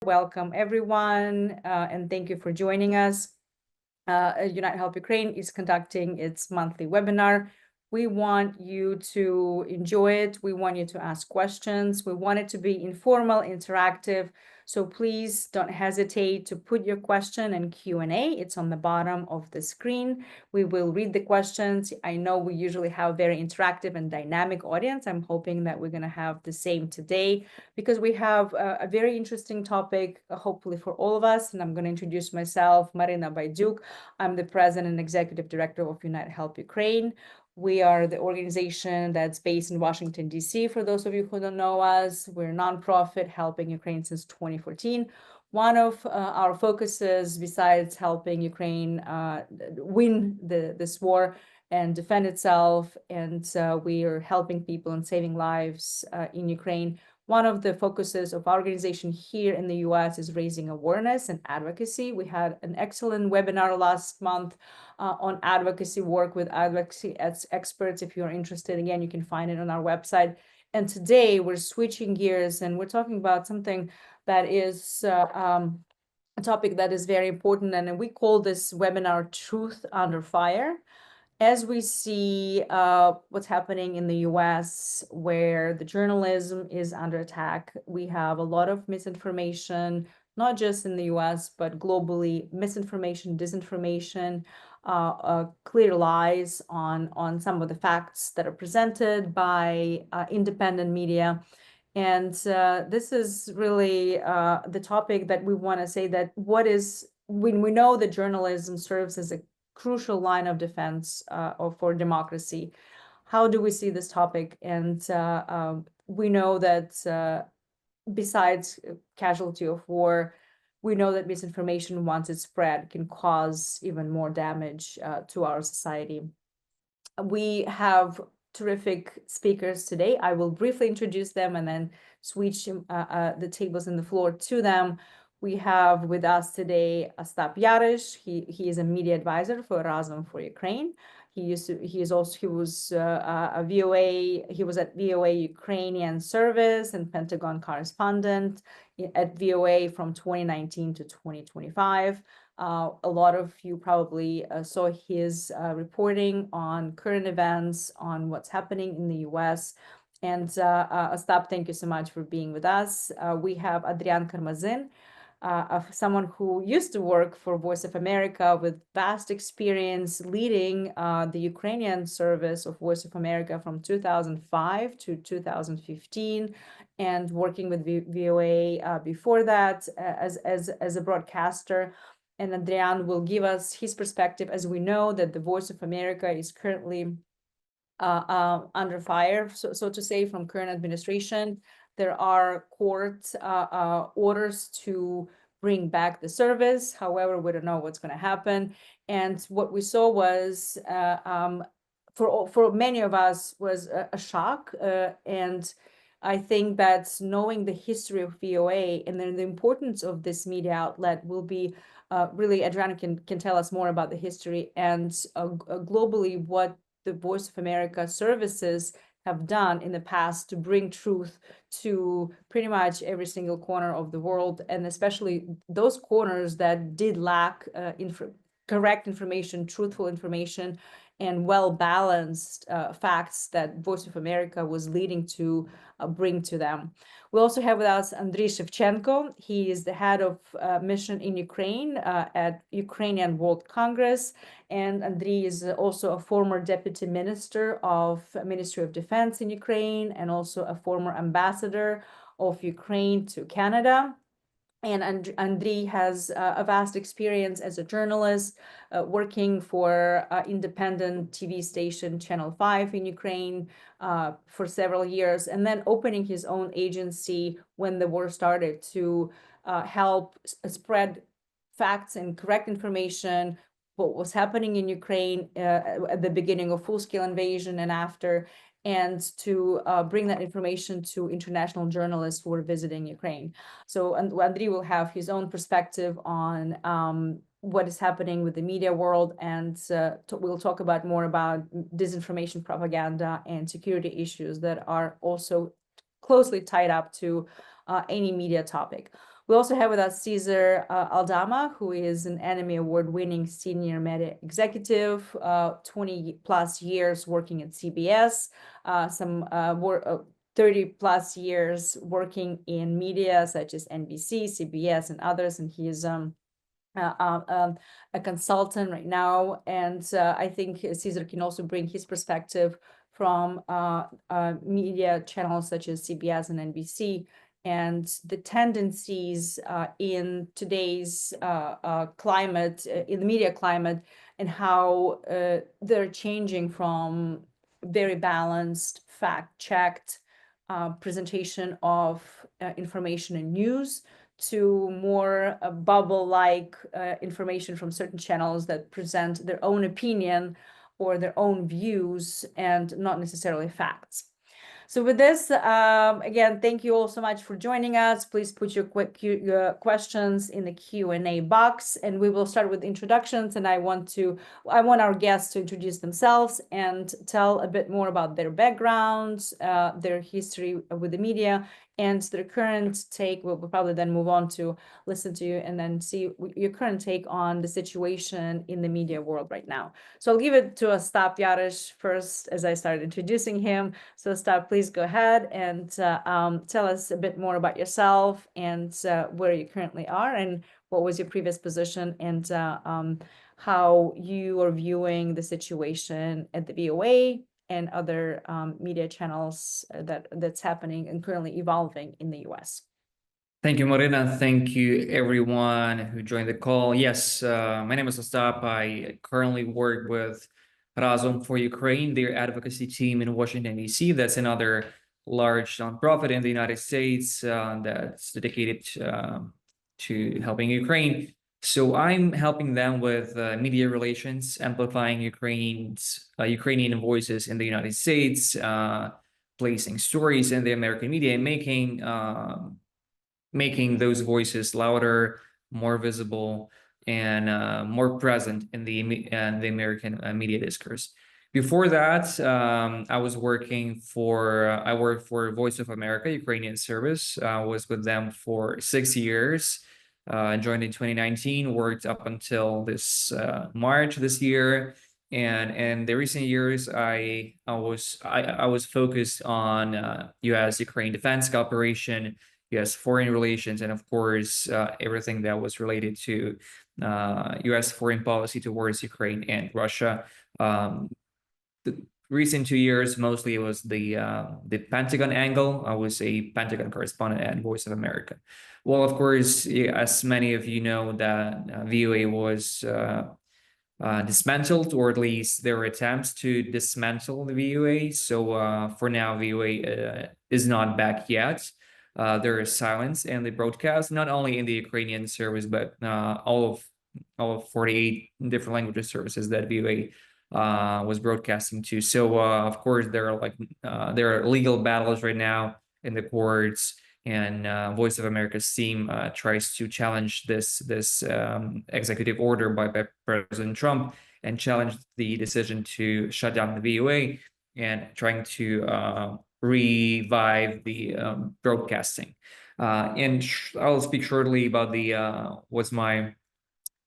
Welcome, everyone, and thank you for joining us. Unite Help Ukraine is conducting its monthly webinar. We want you to enjoy it. We want you to ask questions. We want it to be informal, interactive. So please don't hesitate to put your question in Q&A. It's on the bottom of the screen. We will read the questions. I know we usually have a very interactive and dynamic audience. I'm hoping that we're going to have the same today because we have a very interesting topic, hopefully for all of us. And I'm going to introduce myself, Marina Bayduk. I'm the president and executive director of Unite Help Ukraine. We are the organization that's based in Washington, D.C. For those of you who don't know us, we're a nonprofit helping Ukraine since 2014. One of our focuses, besides helping Ukraine win this war and defend itself, and we are helping people and saving lives in Ukraine. One of the focuses of our organization here in the US is raising awareness and advocacy. We had an excellent webinar last month on advocacy work with advocacy experts. If you're interested, again, you can find it on our website. And today we're switching gears and we're talking about something that is a topic that is very important. And we call this webinar Truth Under Fire. As we see what's happening in the US, where the journalism is under attack, we have a lot of misinformation, not just in the US, but globally, misinformation, disinformation, clear lies on some of the facts that are presented by independent media. And this is really the topic that we want to say that when we know that journalism serves as a crucial line of defense for democracy. How do we see this topic? And we know that besides casualty of war, we know that misinformation, once it's spread, can cause even more damage to our society. We have terrific speakers today. I will briefly introduce them and then switch the tables and the floor to them. We have with us today Ostap Yarysh. He is a media advisor for Razom for Ukraine. He was a VOA. He was at VOA Ukrainian service and Pentagon correspondent at VOA from 2019 to 2025. A lot of you probably saw his reporting on current events, on what's happening in the US. And Ostap, thank you so much for being with us. We have Adrian Karmazyn, someone who used to work for Voice of America with vast experience leading the Ukrainian service of Voice of America from 2005 to 2015, and working with VOA before that as a broadcaster. And Adrian will give us his perspective, as we know that the Voice of America is currently under fire, so to say, from current administration. There are court orders to bring back the service. However, we don't know what's going to happen. And what we saw was, for many of us, was a shock. And I think that knowing the history of VOA and then the importance of this media outlet will be really, Adrian can tell us more about the history and globally what the Voice of America services have done in the past to bring truth to pretty much every single corner of the world, and especially those corners that did lack correct information, truthful information, and well-balanced facts that Voice of America was leading to bring to them. We also have with us Andriy Shevchenko. He is the head of mission in Ukraine at Ukrainian World Congress. And Andriy is also a former deputy minister of Ministry of Defense in Ukraine and also a former ambassador of Ukraine to Canada. And Andriy has a vast experience as a journalist, working for independent TV station Channel 5 in Ukraine for several years, and then opening his own agency when the war started to help spread facts and correct information, what was happening in Ukraine at the beginning of full-scale invasion and after, and to bring that information to international journalists who are visiting Ukraine. So Andriy will have his own perspective on what is happening with the media world, and we'll talk about more about disinformation, propaganda, and security issues that are also closely tied up to any media topic. We also have with us Cesar Aldama, who is an Emmy Award-winning senior media executive, 20 plus years working at CBS, 30 plus years working in media such as NBC, CBS, and others. And he is a consultant right now. And I think Cesar can also bring his perspective from media channels such as CBS and NBC, and the tendencies in today's climate, in the media climate, and how they're changing from very balanced, fact-checked presentation of information and news to more bubble-like information from certain channels that present their own opinion or their own views and not necessarily facts. So with this, again, thank you all so much for joining us. Please put your questions in the Q&A box, and we will start with introductions. And I want our guests to introduce themselves and tell a bit more about their backgrounds, their history with the media, and their current take. We'll probably then move on to listen to you and then see your current take on the situation in the media world right now. So I'll give it to Ostap Yarysh first, as I started introducing him. So Ostap, please go ahead and tell us a bit more about yourself and where you currently are and what was your previous position, and how you are viewing the situation at the VOA and other media channels that's happening and currently evolving in the US. Thank you, Marina. Thank you, everyone who joined the call. Yes, my name is Ostap. I currently work with Razom for Ukraine, their advocacy team in Washington, D.C. That's another large nonprofit in the United States that's dedicated to helping Ukraine. So I'm helping them with media relations, amplifying Ukrainian voices in the United States, placing stories in the American media, and making those voices louder, more visible, and more present in the American media discourse. Before that, I worked for Voice of America, Ukrainian service. I was with them for 6 years. Joined in 2019, worked up until this March this year, and in the recent years, I was focused on U.S.-Ukraine defense cooperation, U.S. foreign relations, and of course everything that was related to U.S. foreign policy towards Ukraine and Russia. The recent 2 years, mostly it was the Pentagon angle. I was a Pentagon correspondent at Voice of America. Well, of course, as many of you know, that VOA was dismantled, or at least there were attempts to dismantle the VOA. So for now, VOA is not back yet. There is silence in the broadcast, not only in the Ukrainian service, but all of 48 different languages services that VOA was broadcasting to. So of course there are legal battles right now in the courts, and Voice of America's team tries to challenge this executive order by President Trump, and challenge the decision to shut down the VOA, and trying to revive the broadcasting. And I'll speak shortly about what's my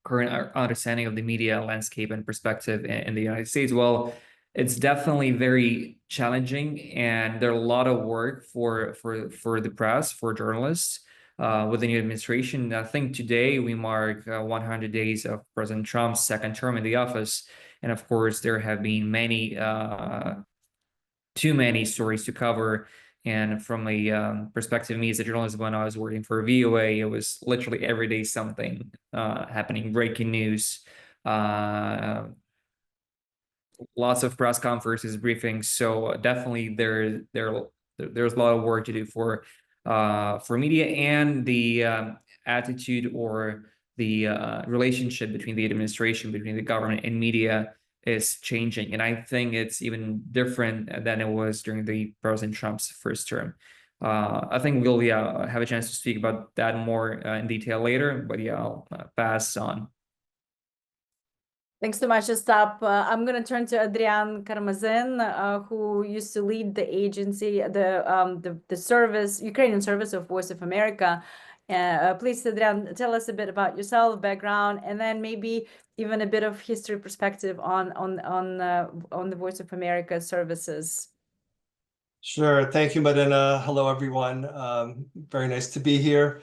current understanding of the media landscape and perspective in the United States. Well, it's definitely very challenging, and there are a lot of work for the press, for journalists with the new administration. I think today we mark 100 days of President Trump's second term in the office, and of course there have been too many stories to cover. And from a perspective of me as a journalist, when I was working for VOA, it was literally every day something happening, breaking news, lots of press conferences, briefings. So definitely there's a lot of work to do for media, and the attitude or the relationship between the administration, between the government and media is changing. And I think it's even different than it was during the President Trump's first term. I think we'll have a chance to speak about that more in detail later, but I'll pass on. Thanks so much, Ostap. I'm going to turn to Adrian Karmazyn, who used to lead the agency, the service, Ukrainian service of Voice of America. Please, Adrian, tell us a bit about yourself, background, and then maybe even a bit of history perspective on the Voice of America services. Sure. Thank you, Madina. Hello, everyone. Very nice to be here.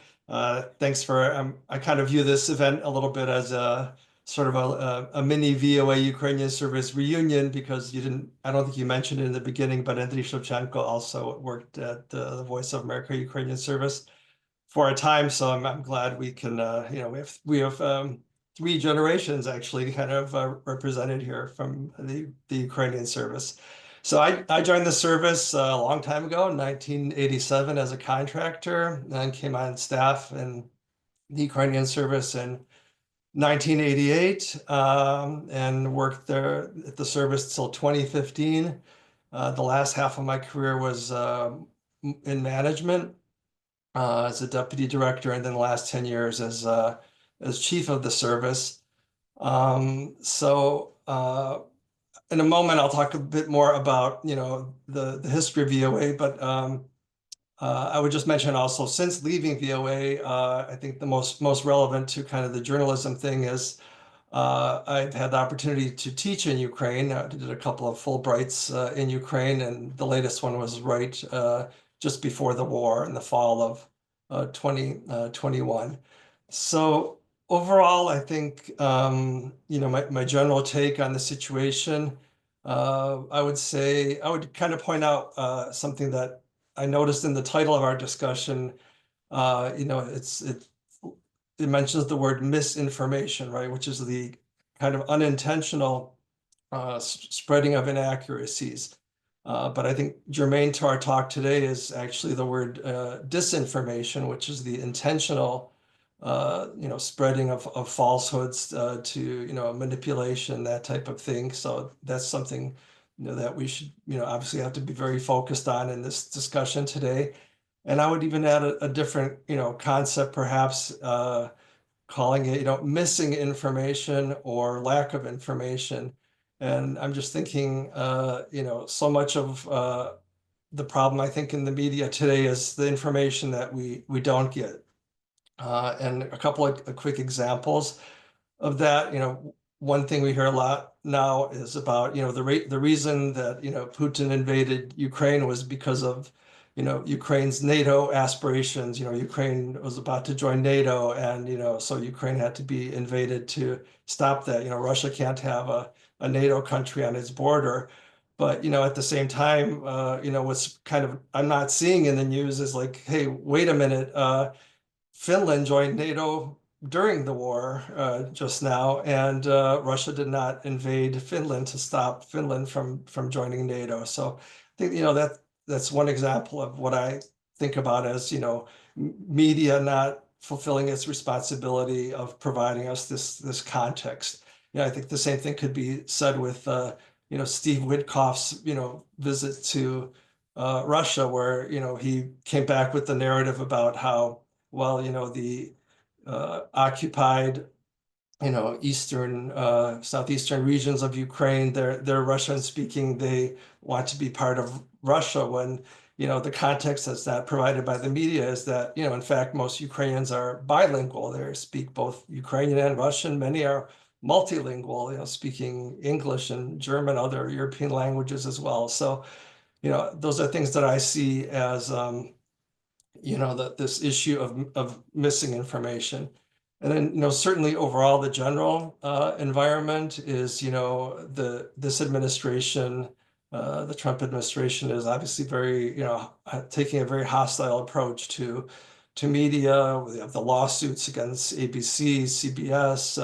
Thanks for, I kind of view this event a little bit as a sort of a mini VOA Ukrainian service reunion, because I don't think you mentioned it in the beginning, but Andriy Shevchenko also worked at the Voice of America Ukrainian service for a time. So I'm glad we can, we have 3 generations actually kind of represented here from the Ukrainian service. So I joined the service a long time ago, in 1987, as a contractor, and came on staff in the Ukrainian service in 1988, and worked there at the service till 2015. The last half of my career was in management as a deputy director, and then the last 10 years as chief of the service. In a moment, I'll talk a bit more about, the history of VOA, but I would just mention also, since leaving VOA, I think the most relevant to kind of the journalism thing is I've had the opportunity to teach in Ukraine. I did a couple of Fulbrights in Ukraine, and the latest one was right just before the war in the fall of 2021. So overall, I think, my general take on the situation, I would kind of point out something that I noticed in the title of our discussion. It mentions the word misinformation, right, which is the kind of unintentional spreading of inaccuracies. But I think germane to our talk today is actually the word disinformation, which is the intentional spreading of falsehoods to manipulation, that type of thing. So that's something that we should obviously have to be very focused on in this discussion today. And I would even add a different concept, perhaps calling it missing information or lack of information. And I'm just thinking so much of the problem, I think, in the media today is the information that we don't get. And a couple of quick examples of that, one thing we hear a lot now is about, the reason that, Putin invaded Ukraine was because of, Ukraine's NATO aspirations. Ukraine was about to join NATO, and, so Ukraine had to be invaded to stop that. Russia can't have a NATO country on its border. But, at the same time, what's kind of, I'm not seeing in the news is like, hey, wait a minute, Finland joined NATO during the war just now, and Russia did not invade Finland to stop Finland from joining NATO. So I think that's one example of what I think about as media not fulfilling its responsibility of providing us this context. I think the same thing could be said with Steve Witkoff's visit to Russia, where he came back with the narrative about how, well, the occupied, southeastern regions of Ukraine, they're Russian speaking, they want to be part of Russia, when, the context that's not provided by the media is that, in fact, most Ukrainians are bilingual. They speak both Ukrainian and Russian. Many are multilingual, speaking English and German, other European languages as well. So, those are things that I see as, this issue of missing information. And then, certainly overall, the general environment is, this administration, the Trump administration, is obviously very, taking a very hostile approach to media. We have the lawsuits against ABC, CBS,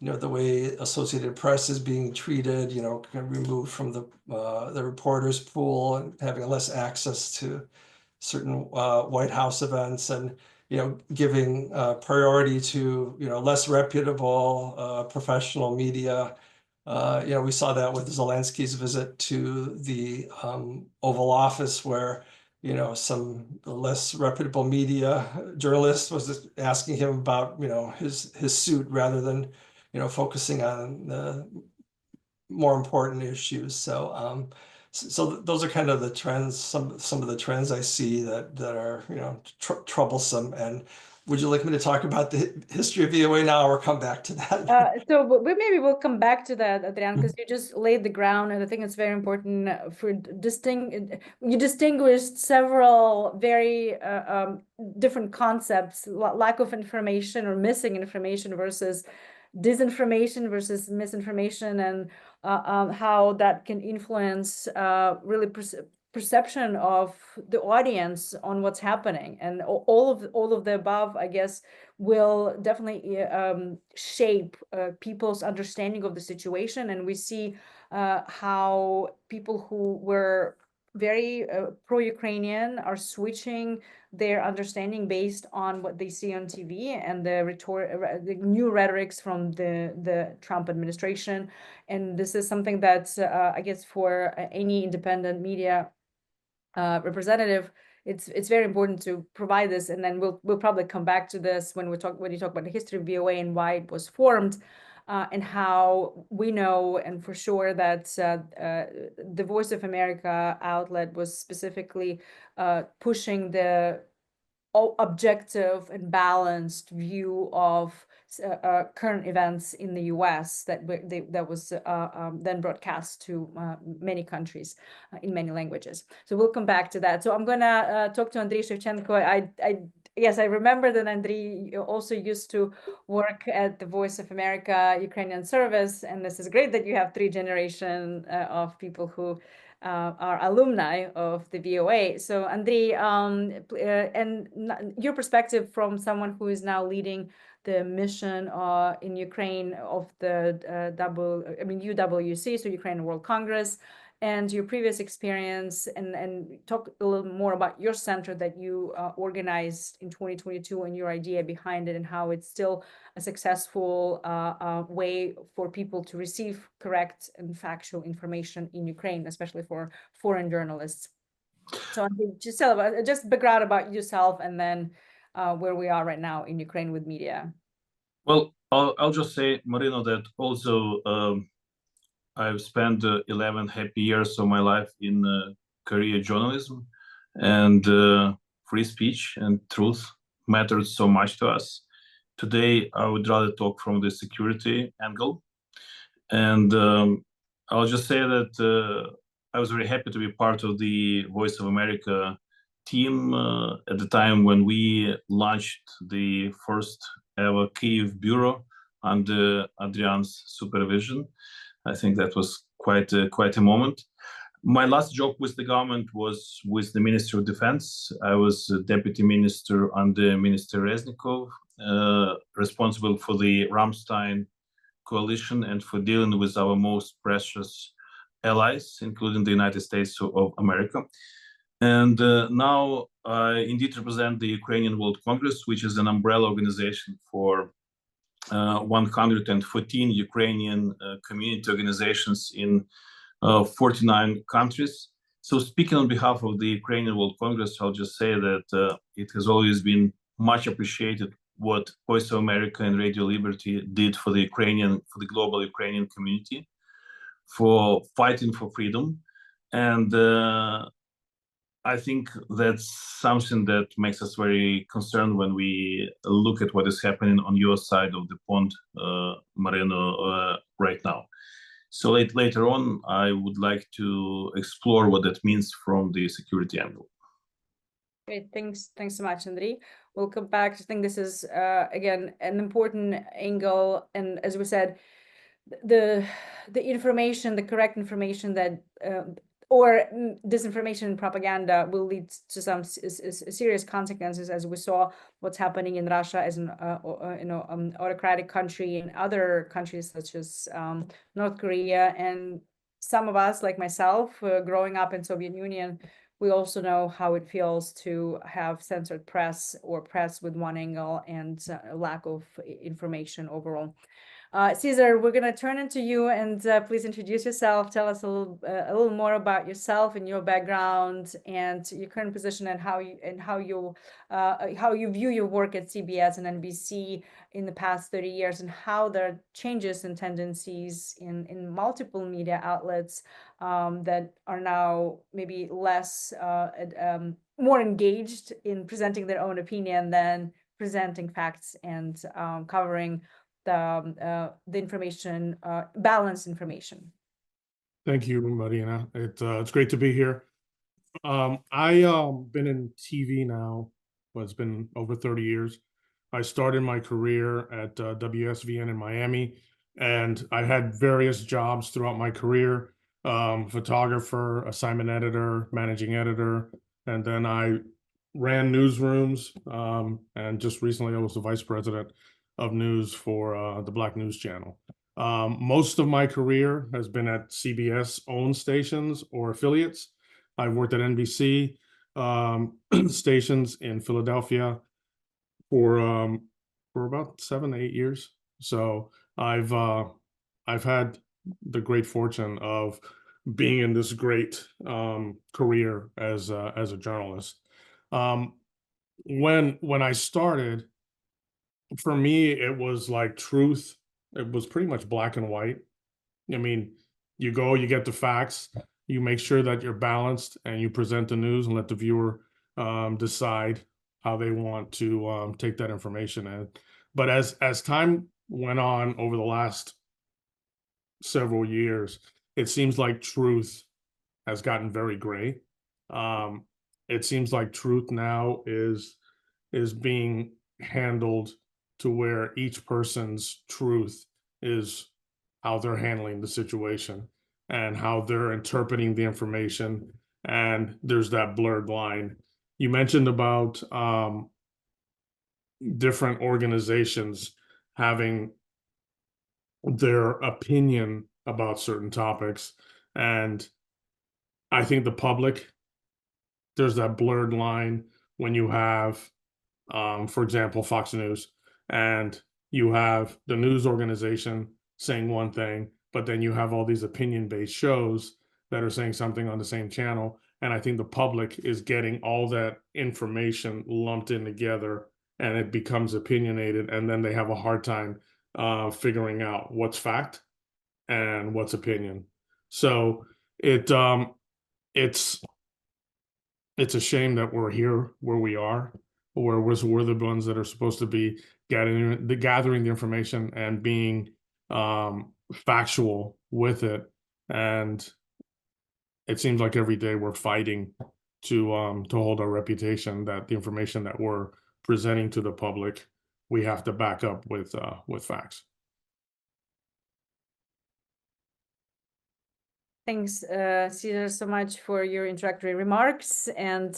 the way Associated Press is being treated, removed from the reporters pool and having less access to certain White House events, and giving priority to less reputable professional media. We saw that with Zelensky's visit to the Oval Office, where some less reputable media journalist was asking him about his suit, rather than focusing on the more important issues. So those are kind of the trends, some of the trends I see that are troublesome. And would you like me to talk about the history of VOA now or come back to that? So maybe we'll come back to that, Adrian, because you just laid the ground, and I think it's very important for you distinguished several very different concepts, lack of information or missing information versus disinformation versus misinformation, and how that can influence really perception of the audience on what's happening. And all of the above, I guess, will definitely shape people's understanding of the situation. And we see how people who were very pro-Ukrainian are switching their understanding based on what they see on TV and the new rhetorics from the Trump administration. And this is something that I guess for any independent media representative, it's very important to provide this. And then we'll probably come back to this when you talk about the history of VOA and why it was formed, and how we know and for sure that the Voice of America outlet was specifically pushing the objective and balanced view of current events in the US that was then broadcast to many countries in many languages. So we'll come back to that. So I'm gonna talk to Andriy Shevchenko. Yes, I remember that Andriy also used to work at the Voice of America Ukrainian service, and this is great that you have 3 generations of people who are alumni of the VOA. So Andriy, and your perspective from someone who is now leading the mission in Ukraine of the UWC, so Ukrainian World Congress, and your previous experience, and talk a little more about your center that you organized in 2022 and your idea behind it, and how it's still a successful way for people to receive correct and factual information in Ukraine, especially for foreign journalists. So just background about yourself, and then where we are right now in Ukraine with media. Well, I'll just say, Marina, that also I've spent 11 happy years of my life in career journalism, and free speech and truth mattered so much to us. Today, I would rather talk from the security angle. And I'll just say that I was very happy to be part of the Voice of America team at the time when we launched the first ever Kyiv bureau under Adrian's supervision. I think that was quite a moment. My last job with the government was with the Ministry of Defense. I was a deputy minister under Minister Reznikov, responsible for the Ramstein coalition and for dealing with our most precious allies, including the United States of America. And now I indeed represent the Ukrainian World Congress, which is an umbrella organization for 114 Ukrainian community organizations in 49 countries. So speaking on behalf of the Ukrainian World Congress, I'll just say that it has always been much appreciated what Voice of America and Radio Liberty did for the global Ukrainian community, for fighting for freedom. And I think that's something that makes us very concerned when we look at what is happening on your side of the pond, Marino, right now. So later on, I would like to explore what that means from the security angle. Great, thanks so much, Andriy. We'll come back. I think this is again an important angle, and as we said, the information, the correct information that or disinformation and propaganda will lead to some serious consequences, as we saw what's happening in Russia as an autocratic country, in other countries such as North Korea. And some of us, like myself, growing up in Soviet Union, we also know how it feels to have censored press or press with one angle and lack of information overall. Cesar, we're going to turn into you, and please introduce yourself. Tell us a little more about yourself and your background and your current position, and how you view your work at CBS and NBC in the past 30 years, and how there are changes and tendencies in multiple media outlets that are now maybe less more engaged in presenting their own opinion than presenting facts and covering the information, balanced information. Thank you, Marina. It's great to be here. I been in TV now, well, it's been over 30 years. I started my career at WSVN in Miami, and I had various jobs throughout my career, photographer, assignment editor, managing editor, and then I ran newsrooms, and just recently I was the vice president of news for the Black News Channel. Most of my career has been at CBS owned stations or affiliates. I've worked at NBC stations in Philadelphia for about 7 to 8 years. So I've had the great fortune of being in this great career as a journalist. When I started, for me, it was like truth. It was pretty much black and white. I mean, you go, you get the facts, you make sure that you're balanced, and you present the news and let the viewer decide how they want to take that information in. But as time went on over the last several years, it seems like truth has gotten very gray. It seems like truth now is being handled to where each person's truth is how they're handling the situation and how they're interpreting the information. And there's that blurred line. You mentioned about different organizations having their opinion about certain topics. And I think the public, there's that blurred line when you have, for example, Fox News, and you have the news organization saying one thing, but then you have all these opinion-based shows that are saying something on the same channel. And I think the public is getting all that information lumped in together, and it becomes opinionated, and then they have a hard time figuring out what's fact and what's opinion. So it's a shame that we're here where we are, where we're the ones that are supposed to be gathering the information and being factual with it. And it seems like every day we're fighting to hold our reputation that the information that we're presenting to the public, we have to back up with facts. Thanks, Cesar, so much for your introductory remarks. And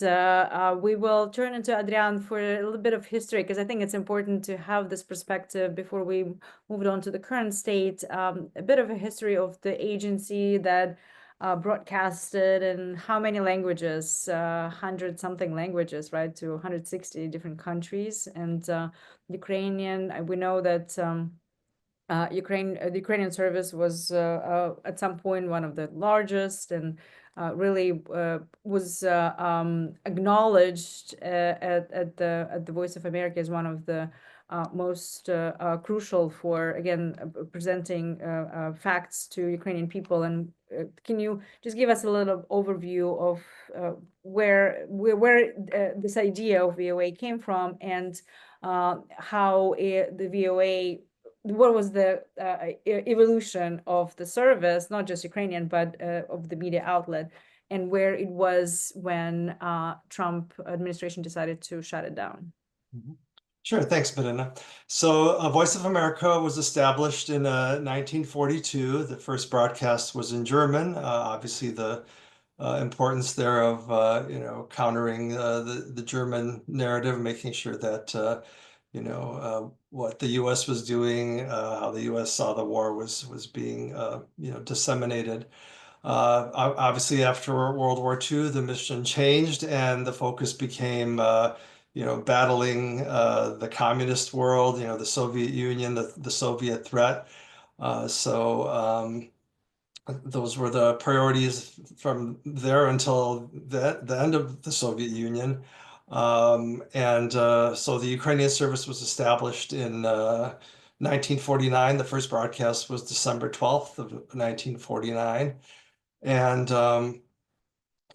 we will turn into Adrian for a little bit of history, because I think it's important to have this perspective before we move on to the current state. A bit of a history of the agency that broadcasted in how many languages? 100-something languages, right? To 160 different countries. And Ukrainian, we know that the Ukrainian service was at some point one of the largest, and really was acknowledged at the Voice of America as one of the most crucial for, again, presenting facts to Ukrainian people. And can you just give us a little overview of where this idea of VOA came from, and how the VOA, what was the evolution of the service, not just Ukrainian, but of the media outlet, and where it was when Trump administration decided to shut it down? Sure, thanks, Marina. So Voice of America was established in 1942. The first broadcast was in German. Obviously, the importance there of countering the German narrative, making sure that what the U.S. was doing, how the U.S. saw the war was being disseminated. Obviously, after World War II, the mission changed, and the focus became battling the communist world, the Soviet Union, the Soviet threat. Those were the priorities from there until the end of the Soviet Union. So the Ukrainian service was established in 1949. The first broadcast was December 12th of 1949. And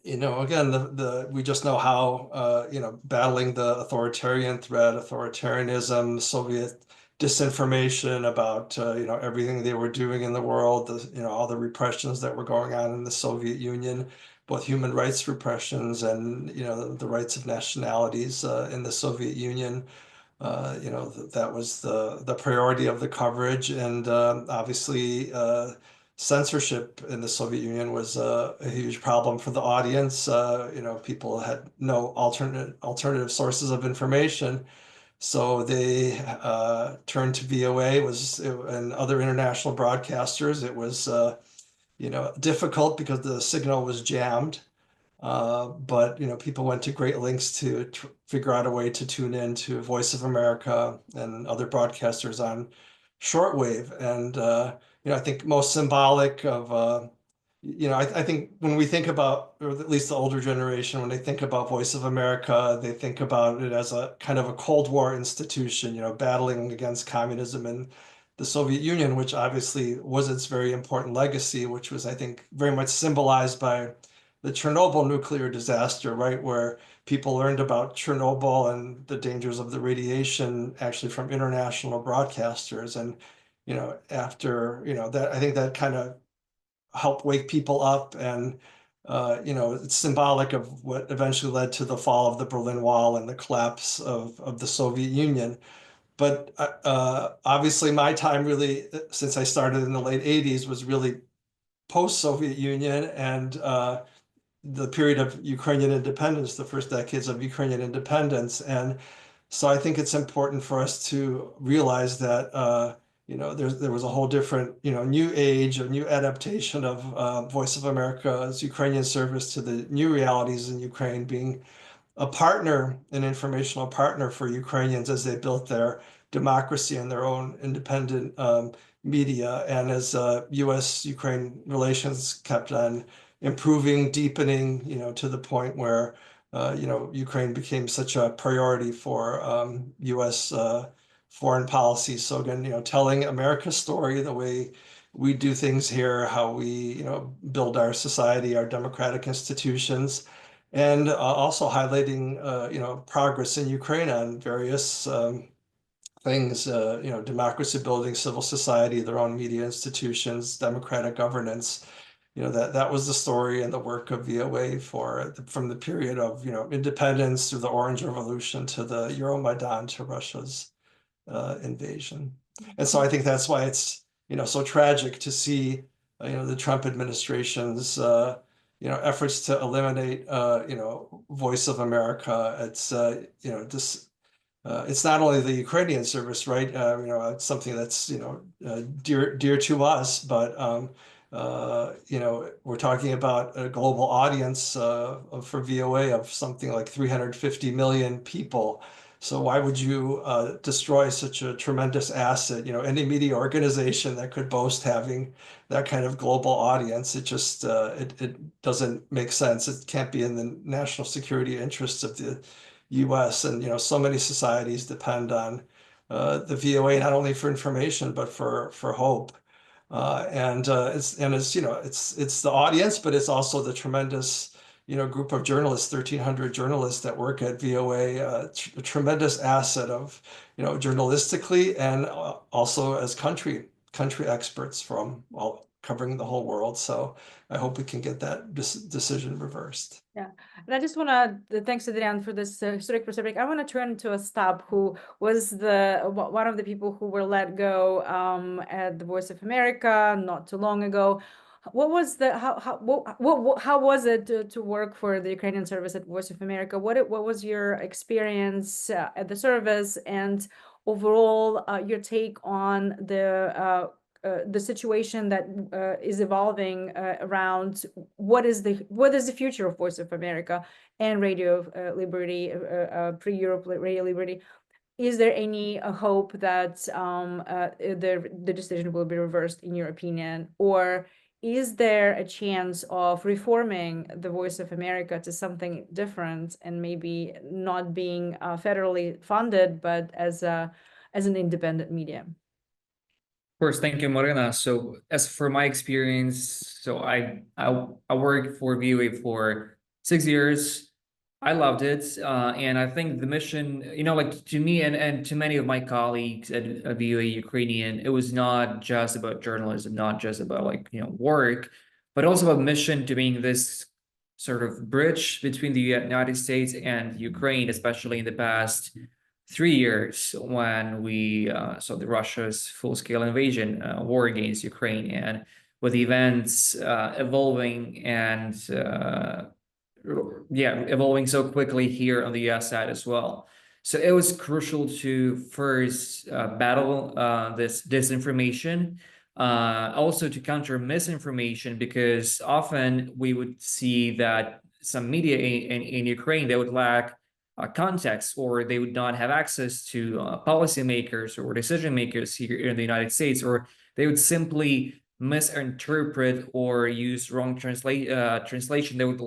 again, we just know how, battling the authoritarian threat, authoritarianism, Soviet disinformation about, everything they were doing in the world, all the repressions that were going on in the Soviet Union, both human rights repressions and, the rights of nationalities in the Soviet Union. That was the priority of the coverage, and obviously censorship in the Soviet Union was a huge problem for the audience. People had no alternative sources of information, so they turned to VOA and other international broadcasters. It was difficult because the signal was jammed. But people went to great lengths to figure out a way to tune in to Voice of America and other broadcasters on shortwave. And I think most symbolic of I think when we think about, or at least the older generation, when they think about Voice of America, they think about it as a kind of a Cold War institution, battling against communism and the Soviet Union, which obviously was its very important legacy, which was, I think, very much symbolized by the Chernobyl nuclear disaster, right, where people learned about Chernobyl and the dangers of the radiation actually from international broadcasters. And, after, that, I think that kind of helped wake people up. And, it's symbolic of what eventually led to the fall of the Berlin Wall and the collapse of the Soviet Union. But obviously my time really, since I started in the late 80s, was really post-Soviet Union and the period of Ukrainian independence, the first decades of Ukrainian independence. And so I think it's important for us to realize that, there was a whole different, new age, a new adaptation of Voice of America's Ukrainian service to the new realities in Ukraine, being a partner, an informational partner for Ukrainians as they built their democracy and their own independent media. And as U.S.-Ukraine relations kept on improving, deepening, to the point where, Ukraine became such a priority for U.S. Foreign policy. So again, telling America's story, the way we do things here, how we, build our society, our democratic institutions, and also highlighting, progress in Ukraine on various things, democracy building, civil society, their own media institutions, democratic governance. That was the story and the work of VOA from the period of, independence through the Orange Revolution to the Euromaidan to Russia's invasion. And so I think that's why it's, so tragic to see, the Trump administration's, efforts to eliminate, Voice of America. It's, it's not only the Ukrainian service, right? It's something that's, dear to us, but, we're talking about a global audience for VOA of something like 350 million people. So why would you destroy such a tremendous asset? Any media organization that could boast having that kind of global audience, it just it doesn't make sense. It can't be in the national security interests of the U.S. And so many societies depend on the VOA not only for information but for hope. It's it's the audience, but it's also the tremendous group of journalists, 1,300 journalists that work at VOA, a tremendous asset of journalistically and also as country experts from all covering the whole world. So I hope we can get that decision reversed. Yeah, and I just want to thanks Adrian for this historic perspective. I want to turn to Ostap, who was one of the people who were let go at the Voice of America not too long ago. What was how was it to work for the Ukrainian service at Voice of America? What was your experience at the service, and overall your take on the situation that is evolving around what is the future of Voice of America and Radio Liberty, pre-Europe Radio Liberty? Is there any hope that the decision will be reversed, in your opinion, or is there a chance of reforming the Voice of America to something different and maybe not being federally funded, but as an independent medium? Of course, thank you, Marina. So as for my experience, so I worked for VOA for 6 years. I loved it, and I think the mission, like to me and to many of my colleagues at VOA Ukrainian, it was not just about journalism, not just about work, but also about mission to being this sort of bridge between the United States and Ukraine, especially in the past 3 years when we saw the Russia's full-scale invasion, war against Ukraine, and with events evolving and evolving so quickly here on the US side as well. So it was crucial to first battle this disinformation, also to counter misinformation, because often we would see that some media in Ukraine, they would lack context, or they would not have access to policymakers or decision makers here in the United States, or they would simply misinterpret or use wrong translation. They would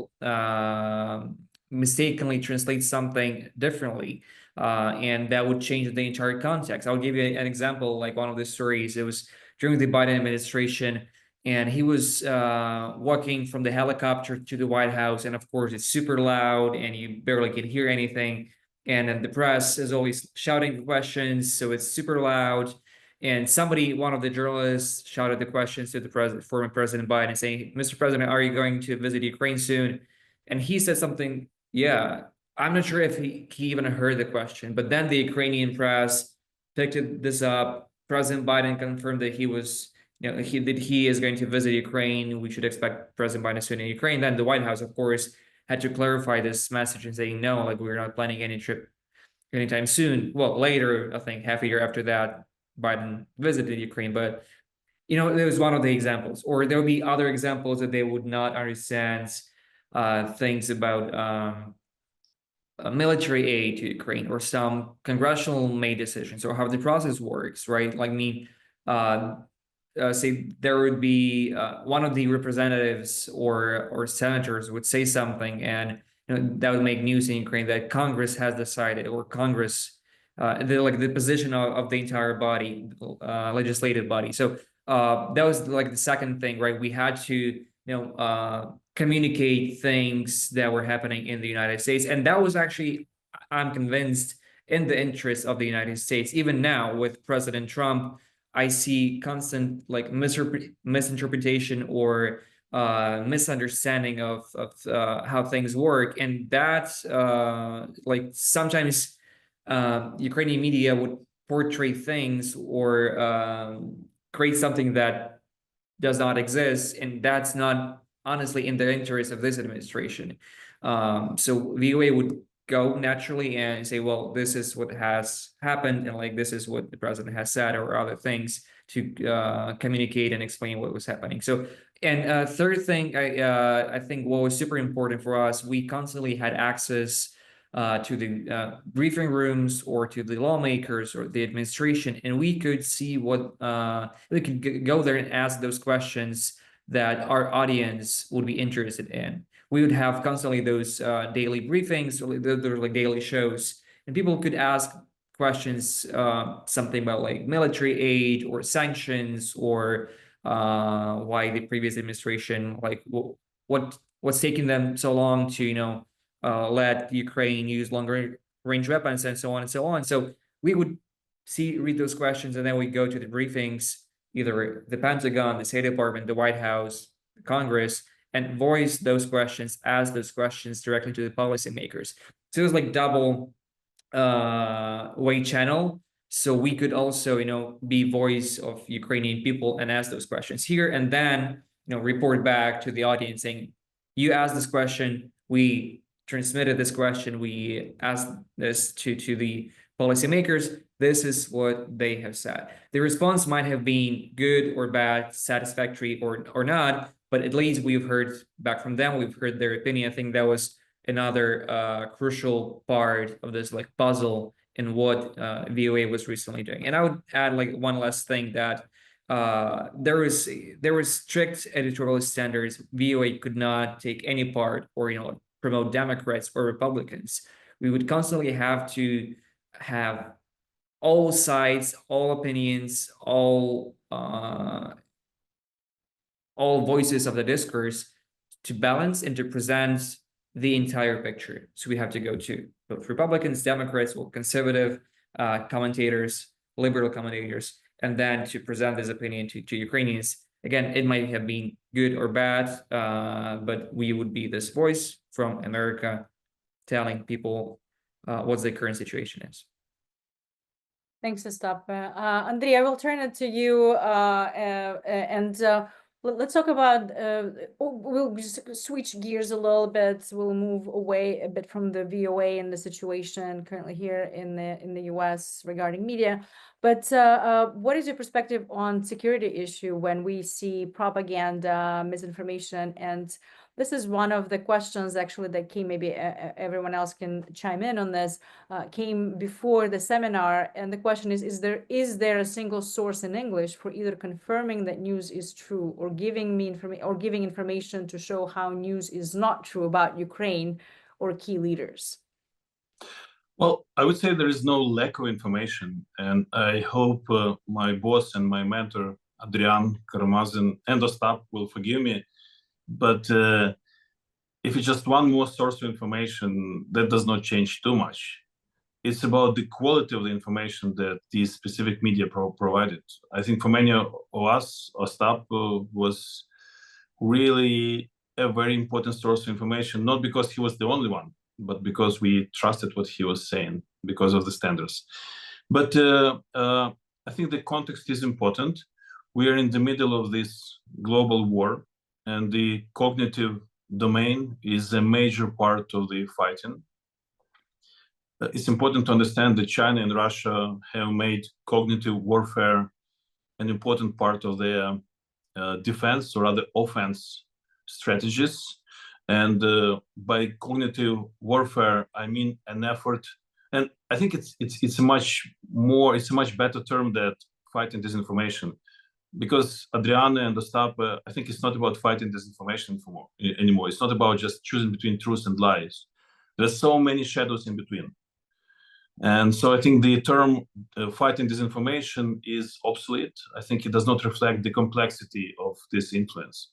mistakenly translate something differently, and that would change the entire context. I'll give you an example. Like one of the stories, it was during the Biden administration, and he was walking from the helicopter to the White House, and of course it's super loud and you barely can hear anything, and then the press is always shouting questions, so it's super loud. And one of the journalists, shouted the questions to the former President Biden, saying, "Mr. President, are you going to visit Ukraine soon?" And he said something, yeah, I'm not sure if he even heard the question, but then the Ukrainian press picked this up. President Biden confirmed that he is going to visit Ukraine. We should expect President Biden soon in Ukraine. Then the White House, of course, had to clarify this message and saying, no, like we're not planning any trip anytime soon. Well, later, I think half a year after that, Biden visited Ukraine, but it was one of the examples. Or there will be other examples that they would not understand things about military aid to Ukraine, or some congressional made decisions, or how the process works, right? Like say there would be one of the representatives or senators would say something, and that would make news in Ukraine, that Congress has decided, or Congress, the position of the entire body, legislative body. So that was like the second thing, right? We had to communicate things that were happening in the United States, and that was actually, I'm convinced, in the interest of the United States. Even now with President Trump, I see constant misinterpretation or misunderstanding of how things work, and that sometimes Ukrainian media would portray things or create something that does not exist, and that's not honestly in the interest of this administration. So VOA would go naturally and say, well, this is what has happened, and this is what the president has said, or other things to communicate and explain what was happening. So, and third thing, I think what was super important for us, we constantly had access to the briefing rooms, or to the lawmakers or the administration, and we could see what we could go there and ask those questions that our audience would be interested in. We would have constantly those daily briefings, or those like daily shows, and people could ask questions, something about like military aid or sanctions, or why the previous administration, like what's taking them so long to let Ukraine use longer range weapons, and so on and so on. So we would read those questions, and then we go to the briefings, either the Pentagon, the State Department, the White House, the Congress, and voice those questions, ask those questions directly to the policymakers. So it was like double way channel. So we could also, be voice of Ukrainian people and ask those questions here, and then, report back to the audience saying, you asked this question, we transmitted this question, we asked this to the policymakers, this is what they have said. The response might have been good or bad, satisfactory or not, but at least we've heard back from them, we've heard their opinion. I think that was another crucial part of this puzzle in what VOA was recently doing. And I would add one last thing, that there was strict editorial standards. VOA could not take any part or promote Democrats or Republicans. We would constantly have to have all sides, all opinions, all voices of the discourse to balance and to present the entire picture. So we have to go to both Republicans, Democrats, or conservative commentators, liberal commentators, and then to present this opinion to Ukrainians. Again, it might have been good or bad, but we would be this voice from America telling people what the current situation is. Thanks, Ostap. Andriy, I will turn it to you, let's talk about, we'll just switch gears a little bit. We'll move away a bit from the VOA and the situation currently here in the US regarding media. But what is your perspective on security issue when we see propaganda, misinformation? And this is one of the questions actually that came, maybe everyone else can chime in on this, came before the seminar. And the question is there a single source in English for either confirming that news is true or giving information to show how news is not true about Ukraine or key leaders? Well, I would say there is no lack of information, and I hope my boss and my mentor, Adrian Karmazyn, and Ostap will forgive me, but if it's just one more source of information, that does not change too much. It's about the quality of the information that these specific media provided. I think for many of us, Ostap was really a very important source of information, not because he was the only one, but because we trusted what he was saying because of the standards. But I think the context is important. We are in the middle of this global war, and the cognitive domain is a major part of the fighting. It's important to understand that China and Russia have made cognitive warfare an important part of their defense, or rather offense strategies. And by cognitive warfare, I mean an effort, and I think it's a much better term than fighting disinformation, because Adriana and Ostap, I think it's not about fighting disinformation anymore. It's not about just choosing between truth and lies. There's so many shadows in between. And so I think the term fighting disinformation is obsolete. I think it does not reflect the complexity of this influence.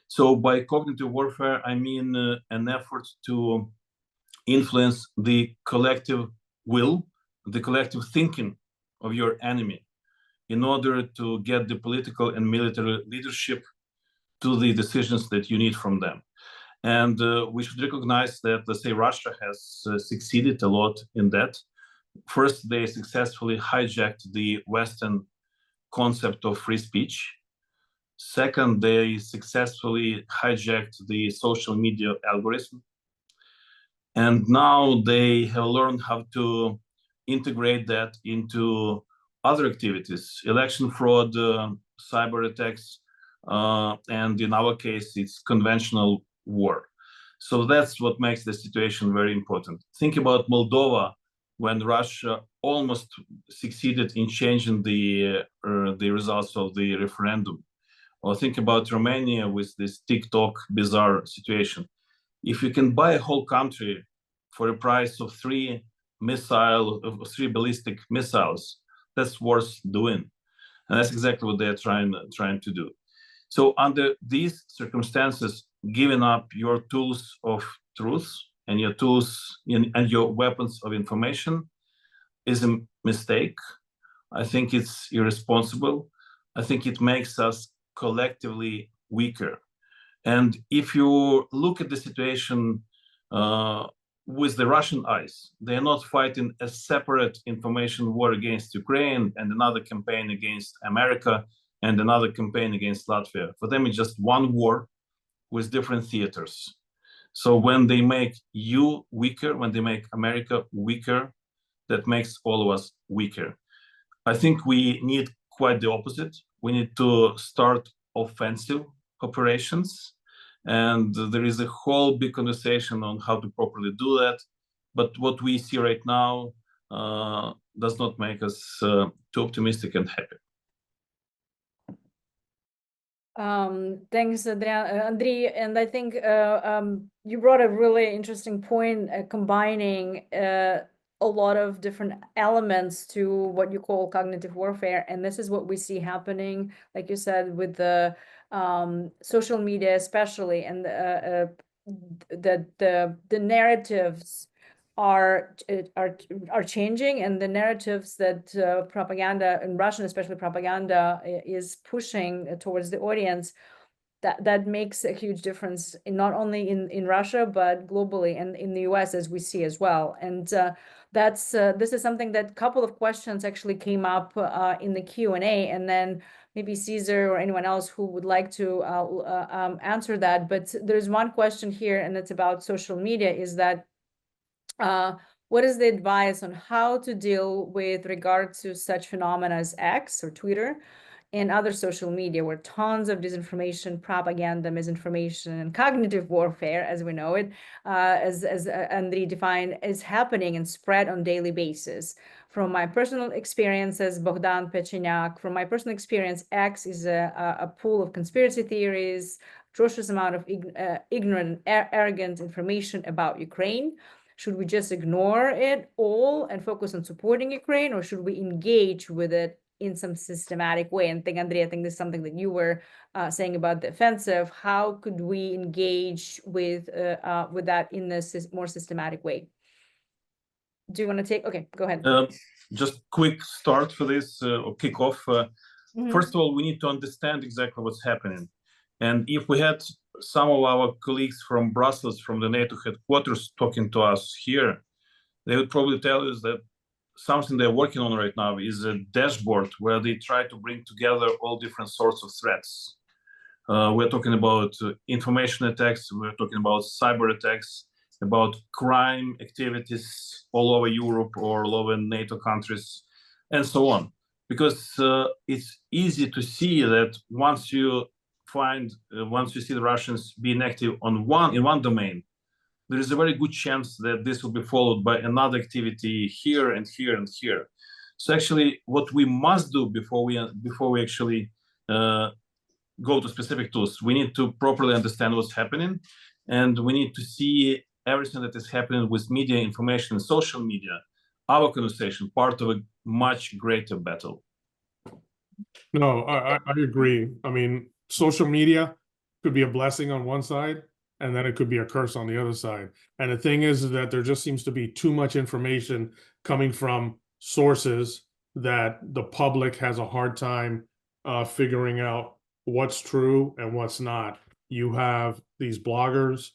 So by cognitive warfare, I mean an effort to influence the collective will, the collective thinking of your enemy in order to get the political and military leadership to the decisions that you need from them. And we should recognize that, let's say, Russia has succeeded a lot in that. First, they successfully hijacked the Western concept of free speech. Second, they successfully hijacked the social media algorithm. And now they have learned how to integrate that into other activities, election fraud, cyber attacks, and in our case, it's conventional war. So that's what makes the situation very important. Think about Moldova, when Russia almost succeeded in changing the results of the referendum. Or think about Romania with this TikTok bizarre situation. If you can buy a whole country for a price of three ballistic missiles, that's worth doing. And that's exactly what they're trying to do. So under these circumstances, giving up your tools of truth and your tools and your weapons of information is a mistake. I think it's irresponsible. I think it makes us collectively weaker. And if you look at the situation with the Russian eyes, they're not fighting a separate information war against Ukraine and another campaign against America and another campaign against Latvia. For them, it's just one war with different theaters. So when they make you weaker, when they make America weaker, that makes all of us weaker. I think we need quite the opposite. We need to start offensive operations. And there is a whole big conversation on how to properly do that. But what we see right now does not make us too optimistic and happy. Thanks, Andriy. And I think you brought a really interesting point, combining a lot of different elements to what you call cognitive warfare. And this is what we see happening, like you said, with the social media especially. And the narratives are changing, and the narratives that propaganda, and Russian especially propaganda, is pushing towards the audience, that makes a huge difference not only in Russia but globally, and in the US, as we see as well. And this is something that couple of questions actually came up in the Q&A, and then maybe Cesar or anyone else who would like to answer that. But there's one question here, and it's about social media, is that what is the advice on how to deal with regard to such phenomena as X or Twitter and other social media, where tons of disinformation, propaganda, misinformation, and cognitive warfare, as we know it, as Andriy defined, is happening and spread on daily basis. From my personal experience as Bogdan Pechenyak, from my personal experience, X is a pool of conspiracy theories, atrocious amount of ignorant, arrogant information about Ukraine. Should we just ignore it all and focus on supporting Ukraine, or should we engage with it in some systematic way? And Andriy, I think this is something that you were saying about the offensive. How could we engage with that in a more systematic way? Do you want to take? Okay, go ahead. Just quick start for this or kick off. First of all, we need to understand exactly what's happening. And if we had some of our colleagues from Brussels, from the NATO headquarters, talking to us here, they would probably tell us that something they're working on right now is a dashboard where they try to bring together all different sorts of threats. We're talking about information attacks, we're talking about cyber attacks, about crime activities all over Europe or all over NATO countries, and so on. Because it's easy to see that once you see the Russians being active in one domain, there is a very good chance that this will be followed by another activity here and here and here. So actually, what we must do before we actually go to specific tools, we need to properly understand what's happening, and we need to see everything that is happening with media, information, and social media, our conversation, part of a much greater battle. No, I agree. I mean, social media could be a blessing on one side, and then it could be a curse on the other side. And the thing is that there just seems to be too much information coming from sources that the public has a hard time figuring out what's true and what's not. You have these bloggers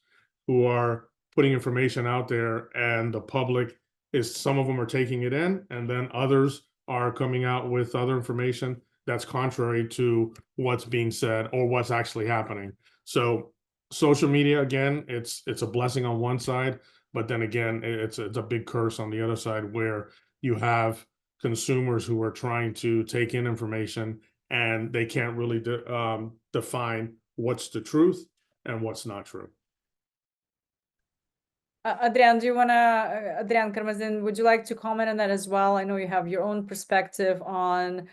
who are putting information out there, and the public some of them are taking it in, and then others are coming out with other information that's contrary to what's being said or what's actually happening. So social media, again, it's a blessing on one side, but then again, it's a big curse on the other side, where you have consumers who are trying to take in information and they can't really define what's the truth and what's not true. Adrian, Adrian Karmazyn, would you like to comment on that as well? I know you have your own perspective on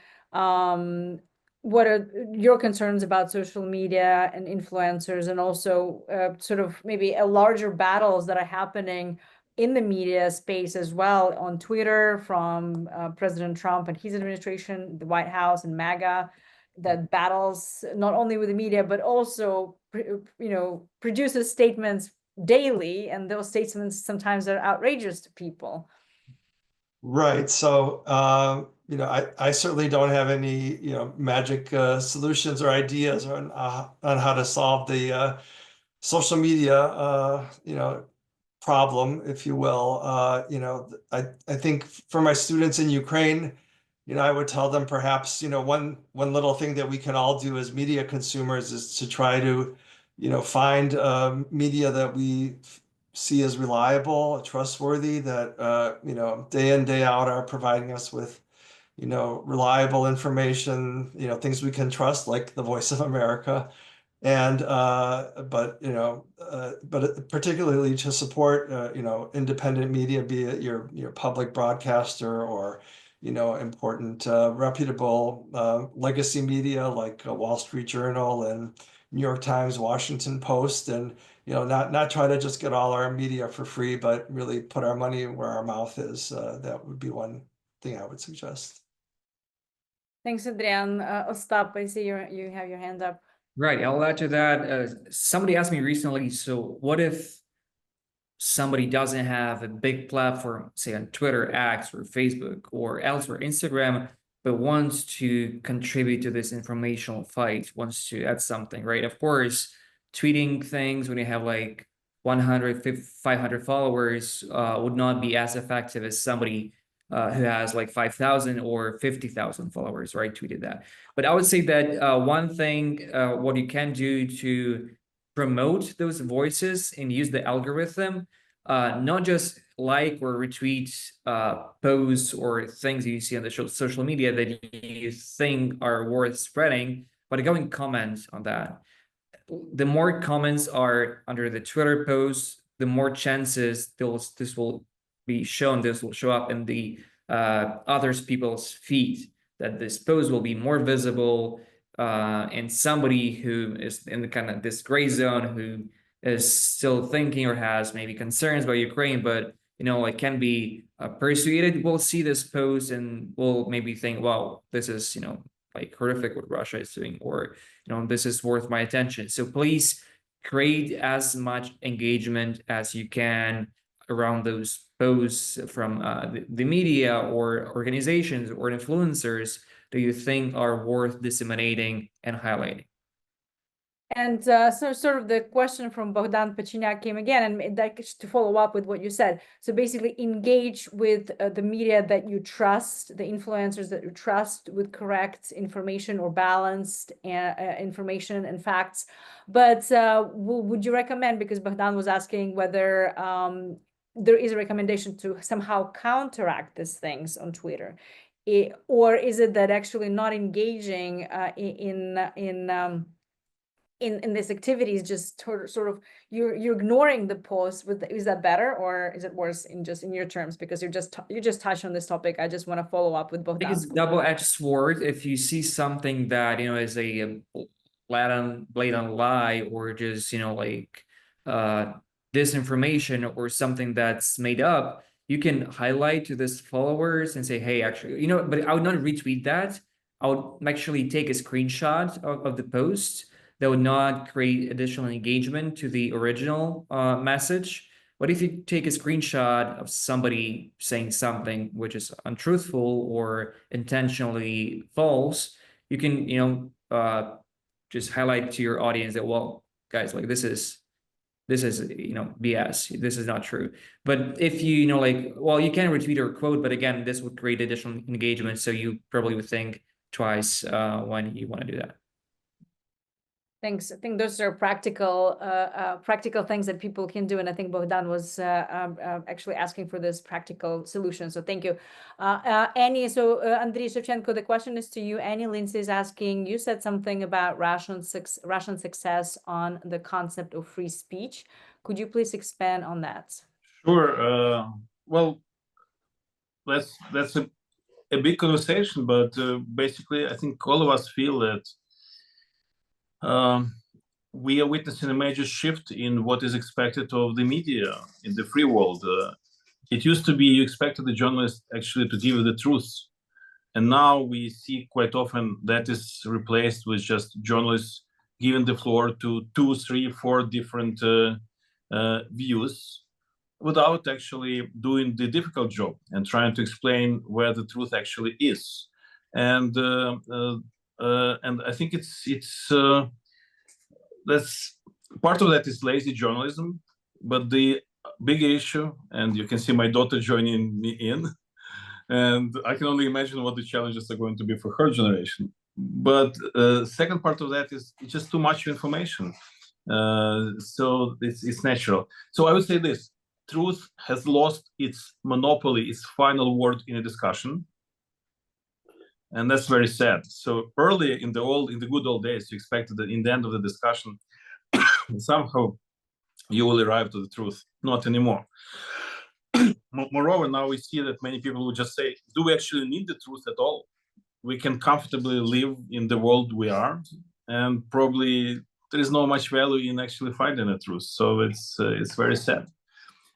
what are your concerns about social media and influencers, and also sort of maybe a larger battles that are happening in the media space as well, on Twitter from President Trump and his administration, the White House and MAGA, that battles not only with the media, but also, produces statements daily, and those statements sometimes are outrageous to people. Right. So, I certainly don't have any, magic solutions or ideas on how to solve the social media, problem, if you will. I think for my students in Ukraine, I would tell them perhaps, one little thing that we can all do as media consumers is to try to, find media that we see as reliable, trustworthy, that, day in, day out are providing us with, reliable information, things we can trust, like the Voice of America. And but particularly to support independent media, be it your public broadcaster or important reputable legacy media like Wall Street Journal and New York Times, Washington Post, and not try to just get all our media for free, but really put our money where our mouth is. That would be one thing I would suggest. Thanks, Adrian. Ostap, I see you have your hand up. Right, I'll add to that. Somebody asked me recently, so what if somebody doesn't have a big platform, say on Twitter, X, or Facebook, or elsewhere, Instagram, but wants to contribute to this informational fight, wants to add something, right? Of course, tweeting things when you have like 100, 500 followers would not be as effective as somebody who has like 5,000 or 50,000 followers, right? Tweeted that. But I would say that one thing, what you can do to promote those voices and use the algorithm, not just like or retweet posts or things you see on the social media that you think are worth spreading, but go and comment on that. The more comments are under the Twitter posts, the more chances this will be shown, this will show up in the others people's feed, that this post will be more visible, and somebody who is in the kind of this gray zone, who is still thinking or has maybe concerns about Ukraine, but like can be persuaded, will see this post and will maybe think, well, this is like horrific what Russia is doing, or this is worth my attention. So please create as much engagement as you can around those posts from the media or organizations or influencers that you think are worth disseminating and highlighting. And so sort of the question from Bogdan Pachiniak came again, and that to follow up with what you said. So basically engage with the media that you trust, the influencers that you trust, with correct information or balanced information and facts. But would you recommend, because Bogdan was asking whether there is a recommendation to somehow counteract these things on Twitter, or is it that actually not engaging in this activity is just sort of you're ignoring the post? Is that better, or is it worse in your terms? Because you just touched on this topic. I just want to follow up with both. I think it's double-edged sword. If you see something that is a blatant lie, or just like disinformation or something that's made up, you can highlight to this followers and say, hey, actually, but I would not retweet that. I would actually take a screenshot of the post. That would not create additional engagement to the original message. But if you take a screenshot of somebody saying something which is untruthful or intentionally false, you can just highlight to your audience that, well, guys, like this is BS. This is not true. But if you well, you can retweet or quote, but again, this would create additional engagement, so you probably would think twice when you want to do that. Thanks. I think those are practical things that people can do, and I think Bogdan was actually asking for this practical solution. So thank you, Annie. So Andriy, Shevchenko, the question is to you. Annie Lindsay is asking. You said something about Russian success on the concept of free speech. Could you please expand on that? Sure. Well, that's a big conversation, but basically, I think all of us feel that we are witnessing a major shift in what is expected of the media in the free world. It used to be you expected the journalist actually to give you the truth. And now we see quite often that is replaced with just journalists giving the floor to 2, 3, 4 different views without actually doing the difficult job and trying to explain where the truth actually is. And I think that's part of that is lazy journalism, but the big issue, and you can see my daughter joining me in, and I can only imagine what the challenges are going to be for her generation. But second part of that is it's just too much information. So it's natural. So I would say this: truth has lost its monopoly, its final word in a discussion. And that's very sad. So earlier in the good old days, you expected that in the end of the discussion, somehow you will arrive to the truth. Not anymore. Moreover, now we see that many people will just say, do we actually need the truth at all? We can comfortably live in the world we are, and probably there is not much value in actually finding the truth. So it's very sad.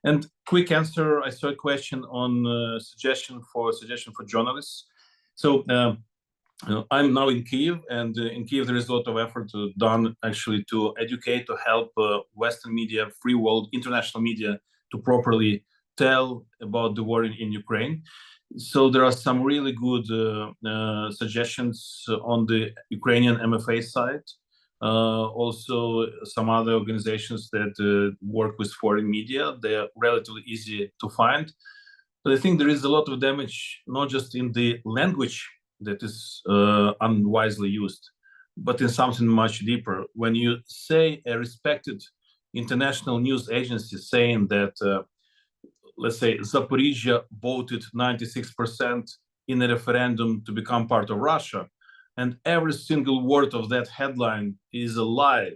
And quick answer, I saw a question on suggestion for journalists. So I'm now in Kyiv, and in Kyiv there is a lot of effort done actually to educate, to help Western media, free world, international media to properly tell about the war in Ukraine. So there are some really good suggestions on the Ukrainian MFA side. Also, some other organizations that work with foreign media. They are relatively easy to find. But I think there is a lot of damage, not just in the language that is unwisely used, but in something much deeper. When you say a respected international news agency saying that, let's say, Zaporizhia voted 96% in a referendum to become part of Russia, and every single word of that headline is a lie,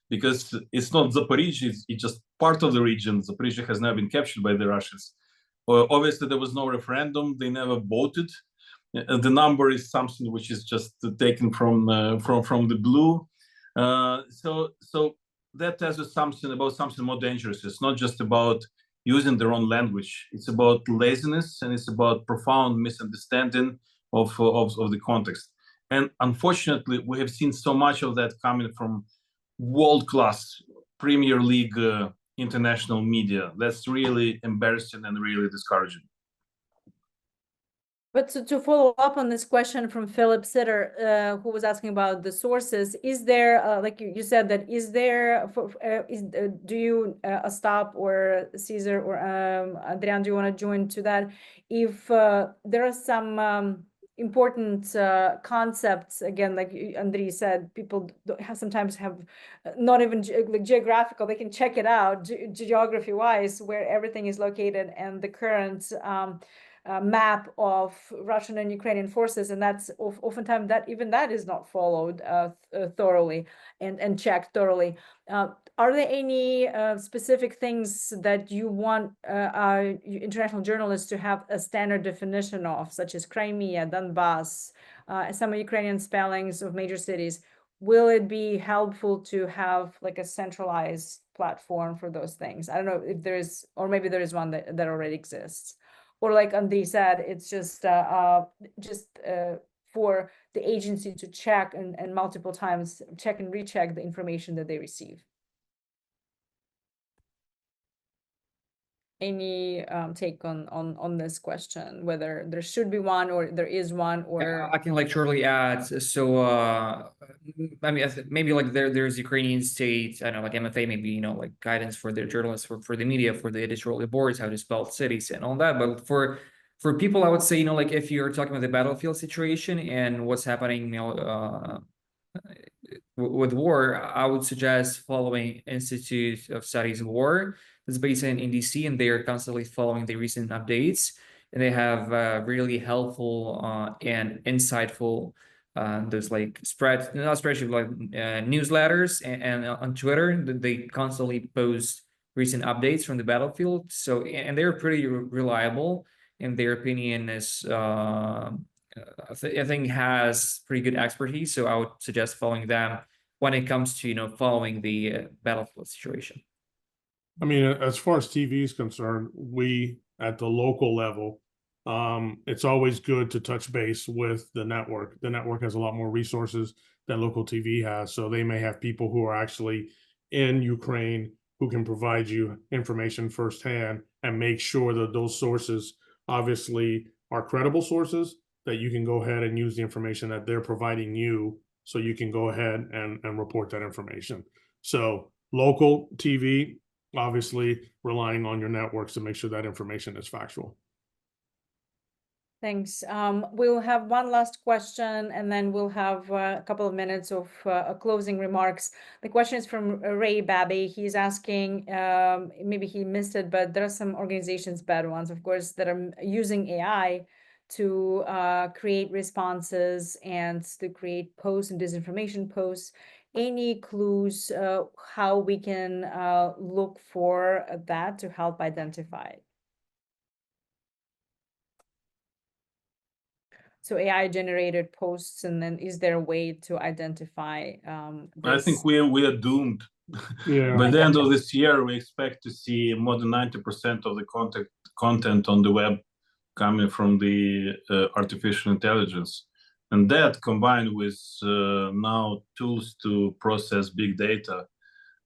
because it's not Zaporizhia, it's just part of the region. Zaporizhia has never been captured by the Russians. Obviously, there was no referendum, they never voted. The number is something which is just taken from the blue. So that tells us something about something more dangerous. It's not just about using their own language. It's about laziness, and it's about profound misunderstanding of the context. And unfortunately, we have seen so much of that coming from world-class Premier League international media. That's really embarrassing and really discouraging. But to follow up on this question from Philip Sitter, who was asking about the sources, is there, like you said, that is there, do you, Ostap or Cesar or Adrian, do you want to join to that? If there are some important concepts, again, like Andriy said, people sometimes have not even like geographical, they can check it out geography-wise, where everything is located, and the current map of Russian and Ukrainian forces, and that's oftentimes that even that is not followed thoroughly and checked thoroughly. Are there any specific things that you want international journalists to have a standard definition of, such as Crimea, Donbass, some Ukrainian spellings of major cities? Will it be helpful to have like a centralized platform for those things? I don't know if there is, or maybe there is one that already exists. Or like Andriy said, it's just for the agency to check and multiple times check and recheck the information that they receive. Any take on this question, whether there should be one or there is one, or I can like shortly add. So I mean, maybe like there's Ukrainian state, I don't know, like MFA, maybe, you know, like guidance for their journalists, for the media, for the editorial boards, how to spell cities and all that. But for people, I would say, you know, like if you're talking about the battlefield situation and what's happening, you know, with war, I would suggest following Institute of Studies of War. It's based in DC, and they are constantly following the recent updates, and they have really helpful and insightful those like newsletters, and on Twitter they constantly post recent updates from the battlefield. So, and they're pretty reliable, and their opinion is I think has pretty good expertise. So I would suggest following them when it comes to, you know, following the battlefield situation. I mean, as far as TV is concerned, we at the local level, it's always good to touch base with the network. The network has a lot more resources than local TV has. So they may have people who are actually in Ukraine who can provide you information firsthand and make sure that those sources obviously are credible sources, that you can go ahead and use the information that they're providing you, so you can go ahead and report that information. So local TV, obviously relying on your networks to make sure that information is factual. Thanks. We'll have one last question, and then we'll have a couple of minutes of closing remarks. The question is from Ray Babby. He's asking, maybe he missed it, but there are some organizations, bad ones, of course, that are using AI to create responses and to create posts and disinformation posts. Any clues how we can look for that to help identify? So AI generated posts, and then is there a way to identify I think we are doomed. Yeah. By the end of this year, we expect to see more than 90% of the content on the web coming from the artificial intelligence. And that combined with now tools to process big data,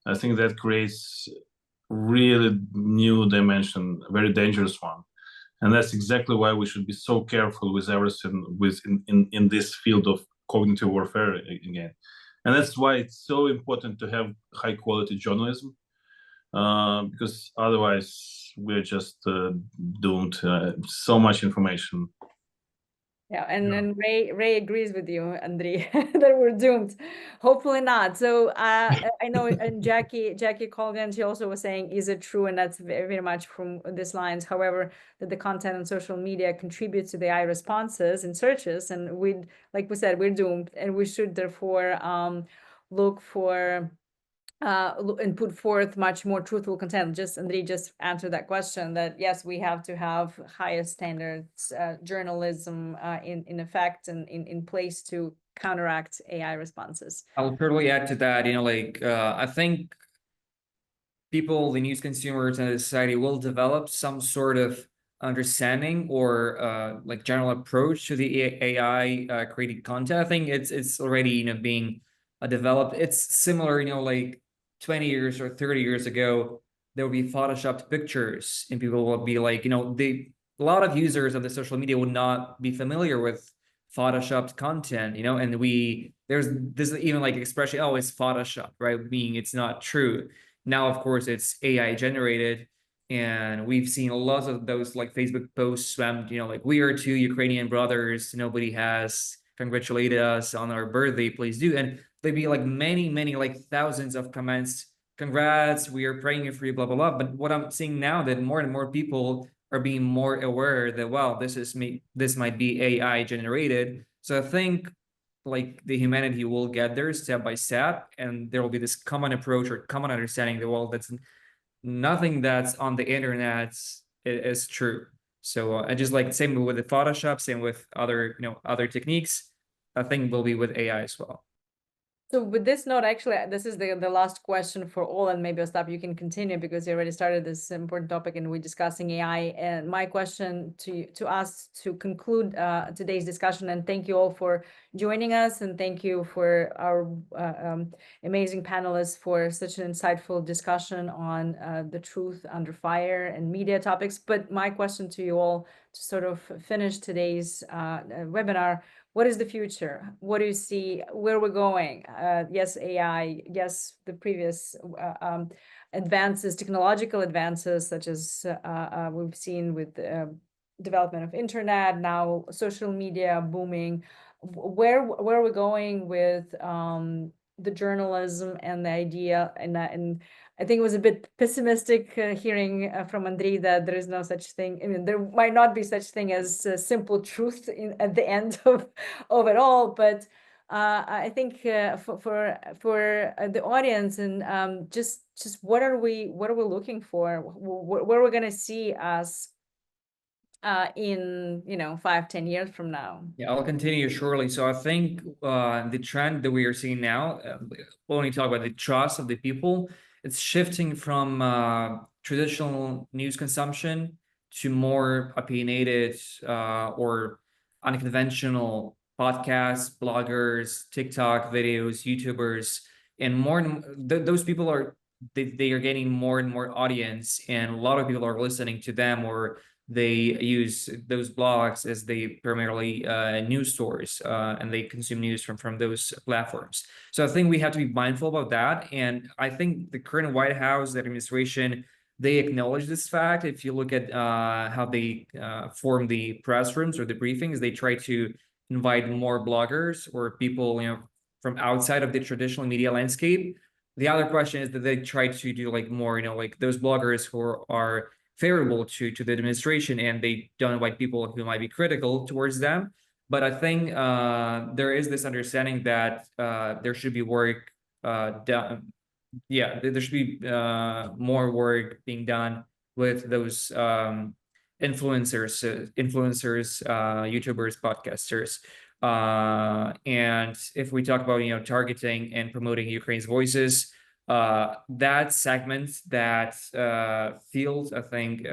I think that creates really new dimension, a very dangerous one. And that's exactly why we should be so careful with everything in this field of cognitive warfare again. And that's why it's so important to have high quality journalism, because otherwise we're just doomed. So much information. Yeah, and Ray agrees with you, Andriy, that we're doomed. Hopefully not. So I know, and Jackie Colgan, she also was saying, is it true? And that's very, very much from these lines. However, that the content on social media contributes to the AI responses and searches, and like we said, we're doomed, and we should therefore look for and put forth much more truthful content. Andriy just answered that question, that yes, we have to have highest standards journalism in effect and in place to counteract AI responses. I'll totally add to that. I think people, the news consumers, and the society will develop some sort of understanding or like general approach to the AI creating content. I think it's already being developed. It's similar, like 20 years or 30 years ago, there would be photoshopped pictures, and people would be like, a lot of users of the social media would not be familiar with photoshopped content, and there's this even like expression, oh, it's Photoshop, right? Meaning it's not true. Now, of course, it's AI generated, and we've seen a lot of those like Facebook posts swammed, like, we are two Ukrainian brothers. Nobody has congratulated us on our birthday. Please do. And there'd be like many, many, like thousands of comments. Congrats, we are praying for you, blah, blah, blah. But what I'm seeing now, that more and more people are being more aware that, well, this might be AI generated. So I think like the humanity will get there step by step, and there will be this common approach or common understanding that, well, that's nothing that's on the internet is true. So I just like, same with the Photoshop, same with other other techniques. I think will be with AI as well. So with this note, actually, this is the last question for all, and maybe Ostap, you can continue because you already started this important topic and we're discussing AI. And my question to us to conclude today's discussion, and thank you all for joining us, and thank you for our amazing panelists for such an insightful discussion on the truth under fire and media topics. But my question to you all to sort of finish today's webinar: what is the future? What do you see? Where we're going? Yes, AI. Yes, the previous advances, technological advances, such as we've seen with development of internet, now social media booming. Where are we going with the journalism and the idea? And I think it was a bit pessimistic hearing from Andriy that there is no such thing. I mean, there might not be such thing as simple truth at the end of it all. But I think for the audience, and just what are we looking for? Where are we going to see us in 5-10 years from now? Yeah, I'll continue shortly. So I think the trend that we are seeing now, when we talk about the trust of the people, it's shifting from traditional news consumption to more opinionated or unconventional podcasts, bloggers, TikTok videos, YouTubers, and more. Those people are they are gaining more and more audience, and a lot of people are listening to them, or they use those blogs as they primarily news source, and they consume news from those platforms. So I think we have to be mindful about that. And I think the current White House, the administration, they acknowledge this fact. If you look at how they form the press rooms or the briefings, they try to invite more bloggers or people from outside of the traditional media landscape. The other question is that they try to do like more, like those bloggers who are favorable to the administration, and they don't invite people who might be critical towards them. But I think there is this understanding that there should be work done. Yeah, there should be more work being done with those influencers, YouTubers, podcasters. And if we talk about targeting and promoting Ukraine's voices, that segment, that field, I think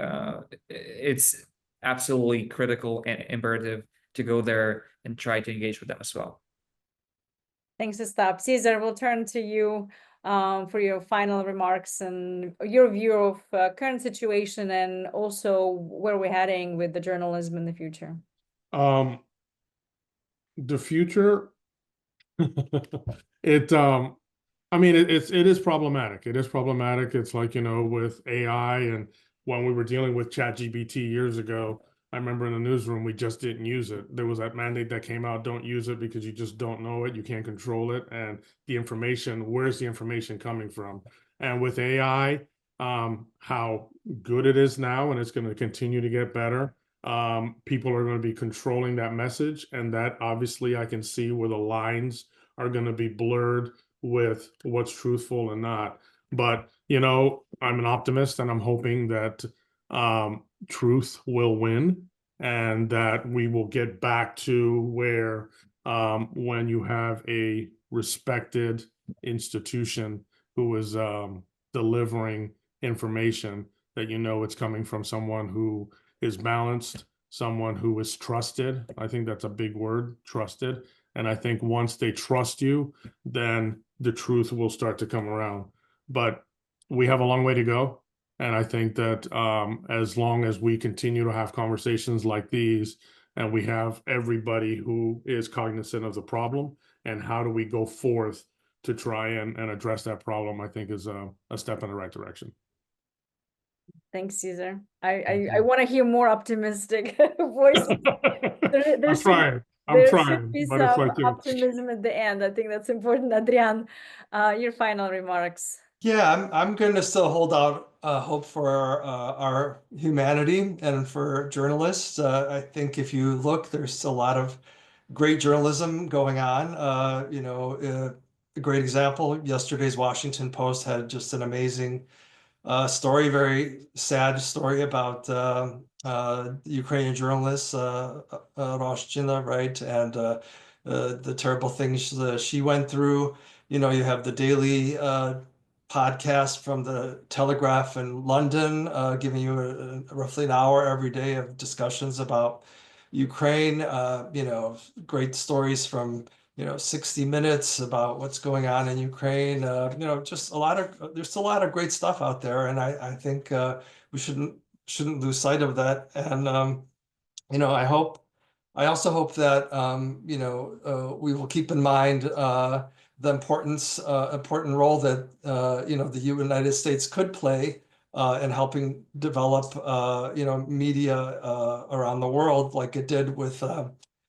it's absolutely critical and imperative to go there and try to engage with them as well. Thanks, Ostap. Cesar, we'll turn to you for your final remarks and your view of current situation and also where we're heading with the journalism in the future. The future, it is problematic. It is problematic. It's like, with AI, and when we were dealing with ChatGPT years ago, I remember in the newsroom, we just didn't use it. There was that mandate that came out, don't use it because you just don't know it. You can't control it. And the information, where's the information coming from? And with AI, how good it is now, and it's going to continue to get better. People are going to be controlling that message. And that obviously I can see where the lines are going to be blurred with what's truthful and not. But, I'm an optimist, and I'm hoping that truth will win, and that we will get back to where when you have a respected institution who is delivering information, that it's coming from someone who is balanced, someone who is trusted. I think that's a big word, trusted. And I think once they trust you, then the truth will start to come around. But we have a long way to go. And I think that as long as we continue to have conversations like these, and we have everybody who is cognizant of the problem and how do we go forth to try and address that problem, I think is a step in the right direction. Thanks, Cesar. I want to hear more optimistic voices. I'm trying. There trying, should be but it's some like, optimism at the end. I think that's important. Adrian, your final remarks. Yeah, I'm going to still hold out hope for our humanity and for journalists. I think if you look, there's a lot of great journalism going on. A great example, yesterday's Washington Post had just an amazing story, very sad story about the Ukrainian journalist Roshchina, right? And the terrible things she went through. You have the daily podcast from the Telegraph in London, giving you roughly an hour every day of discussions about Ukraine. Great stories from 60 Minutes about what's going on in Ukraine. Just there's a lot of great stuff out there, and I think we shouldn't lose sight of that. And I also hope that we will keep in mind the important role that the United States could play in helping develop media around the world, like it did with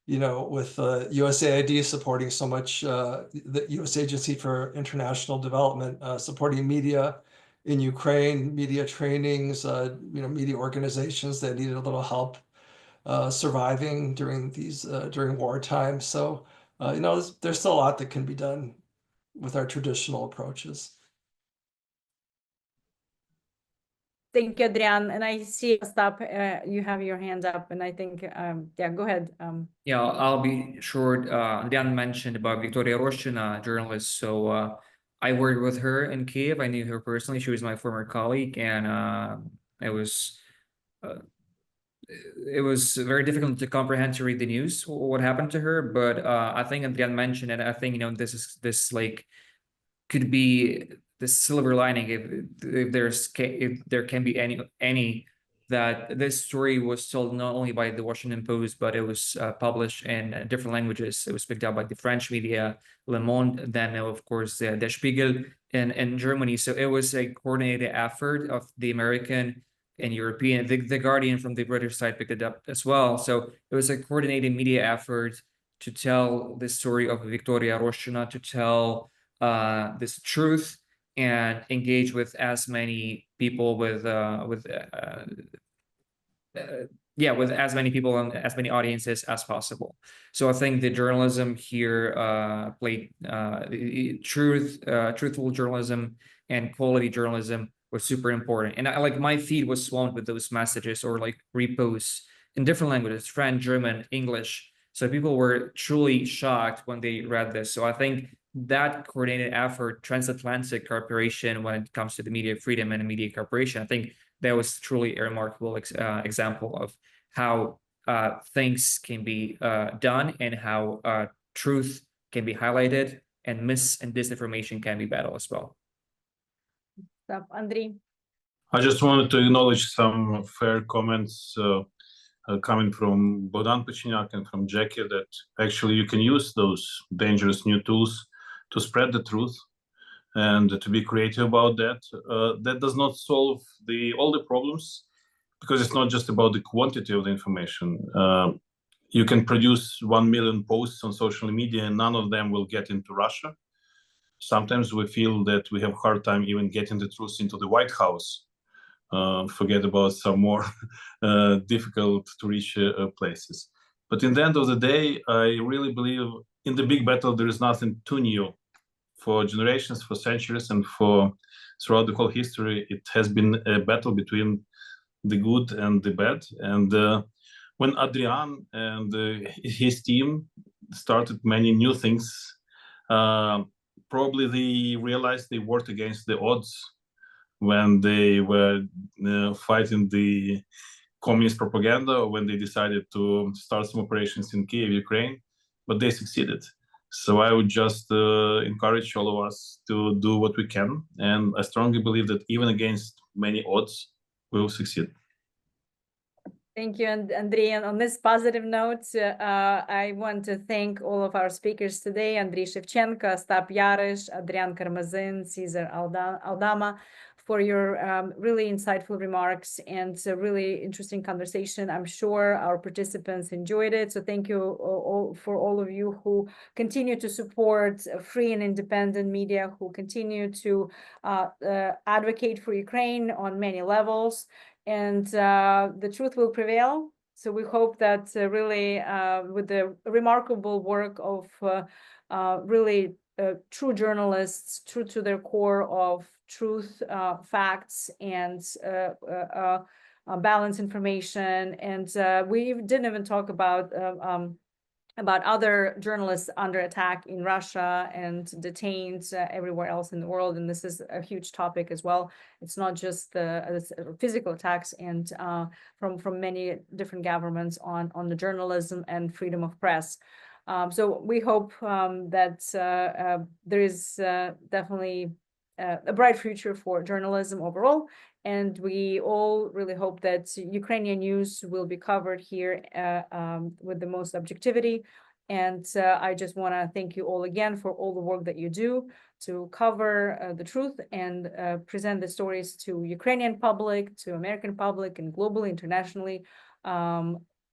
USAID supporting so much, the U.S. Agency for International Development supporting media in Ukraine, media trainings, media organizations that needed a little help surviving during wartime. So there's still a lot that can be done with our traditional approaches. Thank you, Adrian. And I see, Ostap, you have your hand up, and I think, yeah, go ahead. Yeah, I'll be short. Adrian mentioned about Victoria Roshchina, journalist. So I worked with her in Kiev. I knew her personally. She was my former colleague, and it was very difficult to comprehend, to read the news, what happened to her. But I think Adrian mentioned it. I think this like could be the silver lining, if there can be any, that this story was told not only by the Washington Post, but it was published in different languages. It was picked up by the French media, Le Monde, then of course Der Spiegel in Germany. So it was a coordinated effort of the American and European. The Guardian from the British side picked it up as well. So it was a coordinated media effort to tell the story of Victoria Roshchina, to tell this truth and engage with as many people, with as many people and as many audiences as possible. So I think the journalism here played truthful journalism and quality journalism was super important. And my feed was swamped with those messages or like reposts in different languages, French, German, English. So people were truly shocked when they read this. So I think that coordinated effort, transatlantic cooperation when it comes to the media freedom and media cooperation, I think that was truly a remarkable example of how things can be done and how truth can be highlighted and mis and disinformation can be battled as well. Andriy. I just wanted to acknowledge some fair comments coming from Bogdan Pachiniak and from Jackie, that actually you can use those dangerous new tools to spread the truth and to be creative about that. That does not solve all the problems, because it's not just about the quantity of the information. You can produce 1 million posts on social media and none of them will get into Russia. Sometimes we feel that we have a hard time even getting the truth into the White House. Forget about some more difficult to reach places. But in the end of the day, I really believe in the big battle, there is nothing too new. For generations, for centuries, and throughout the whole history, it has been a battle between the good and the bad. And when Adrian and his team started many new things, probably they realized they worked against the odds when they were fighting the communist propaganda, or when they decided to start some operations in Kiev, Ukraine, but they succeeded. So I would just encourage all of us to do what we can. And I strongly believe that even against many odds, we will succeed. Thank you, Andriy. And on this positive note, I want to thank all of our speakers today: Andriy Shevchenko, Ostap Yarysh, Adrian Karmazyn, Cesar Aldama, for your really insightful remarks and a really interesting conversation. I'm sure our participants enjoyed it. So thank you for all of you who continue to support free and independent media, who continue to advocate for Ukraine on many levels. And the truth will prevail. So we hope that really with the remarkable work of really true journalists, true to their core of truth, facts, and balanced information. And we didn't even talk about other journalists under attack in Russia and detained everywhere else in the world. And this is a huge topic as well. It's not just the physical attacks and from many different governments on the journalism and freedom of press. So we hope that there is definitely a bright future for journalism overall. And we all really hope that Ukrainian news will be covered here with the most objectivity. And I just want to thank you all again for all the work that you do to cover the truth and present the stories to Ukrainian public, to American public, and globally, internationally.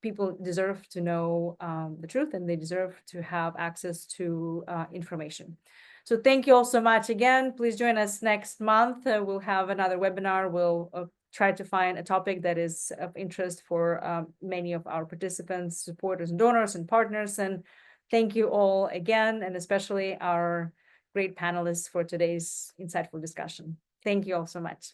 People deserve to know the truth, and they deserve to have access to information. So thank you all so much again. Please join us next month. We'll have another webinar. We'll try to find a topic that is of interest for many of our participants, supporters, and donors and partners. And thank you all again, and especially our great panelists for today's insightful discussion. Thank you all so much.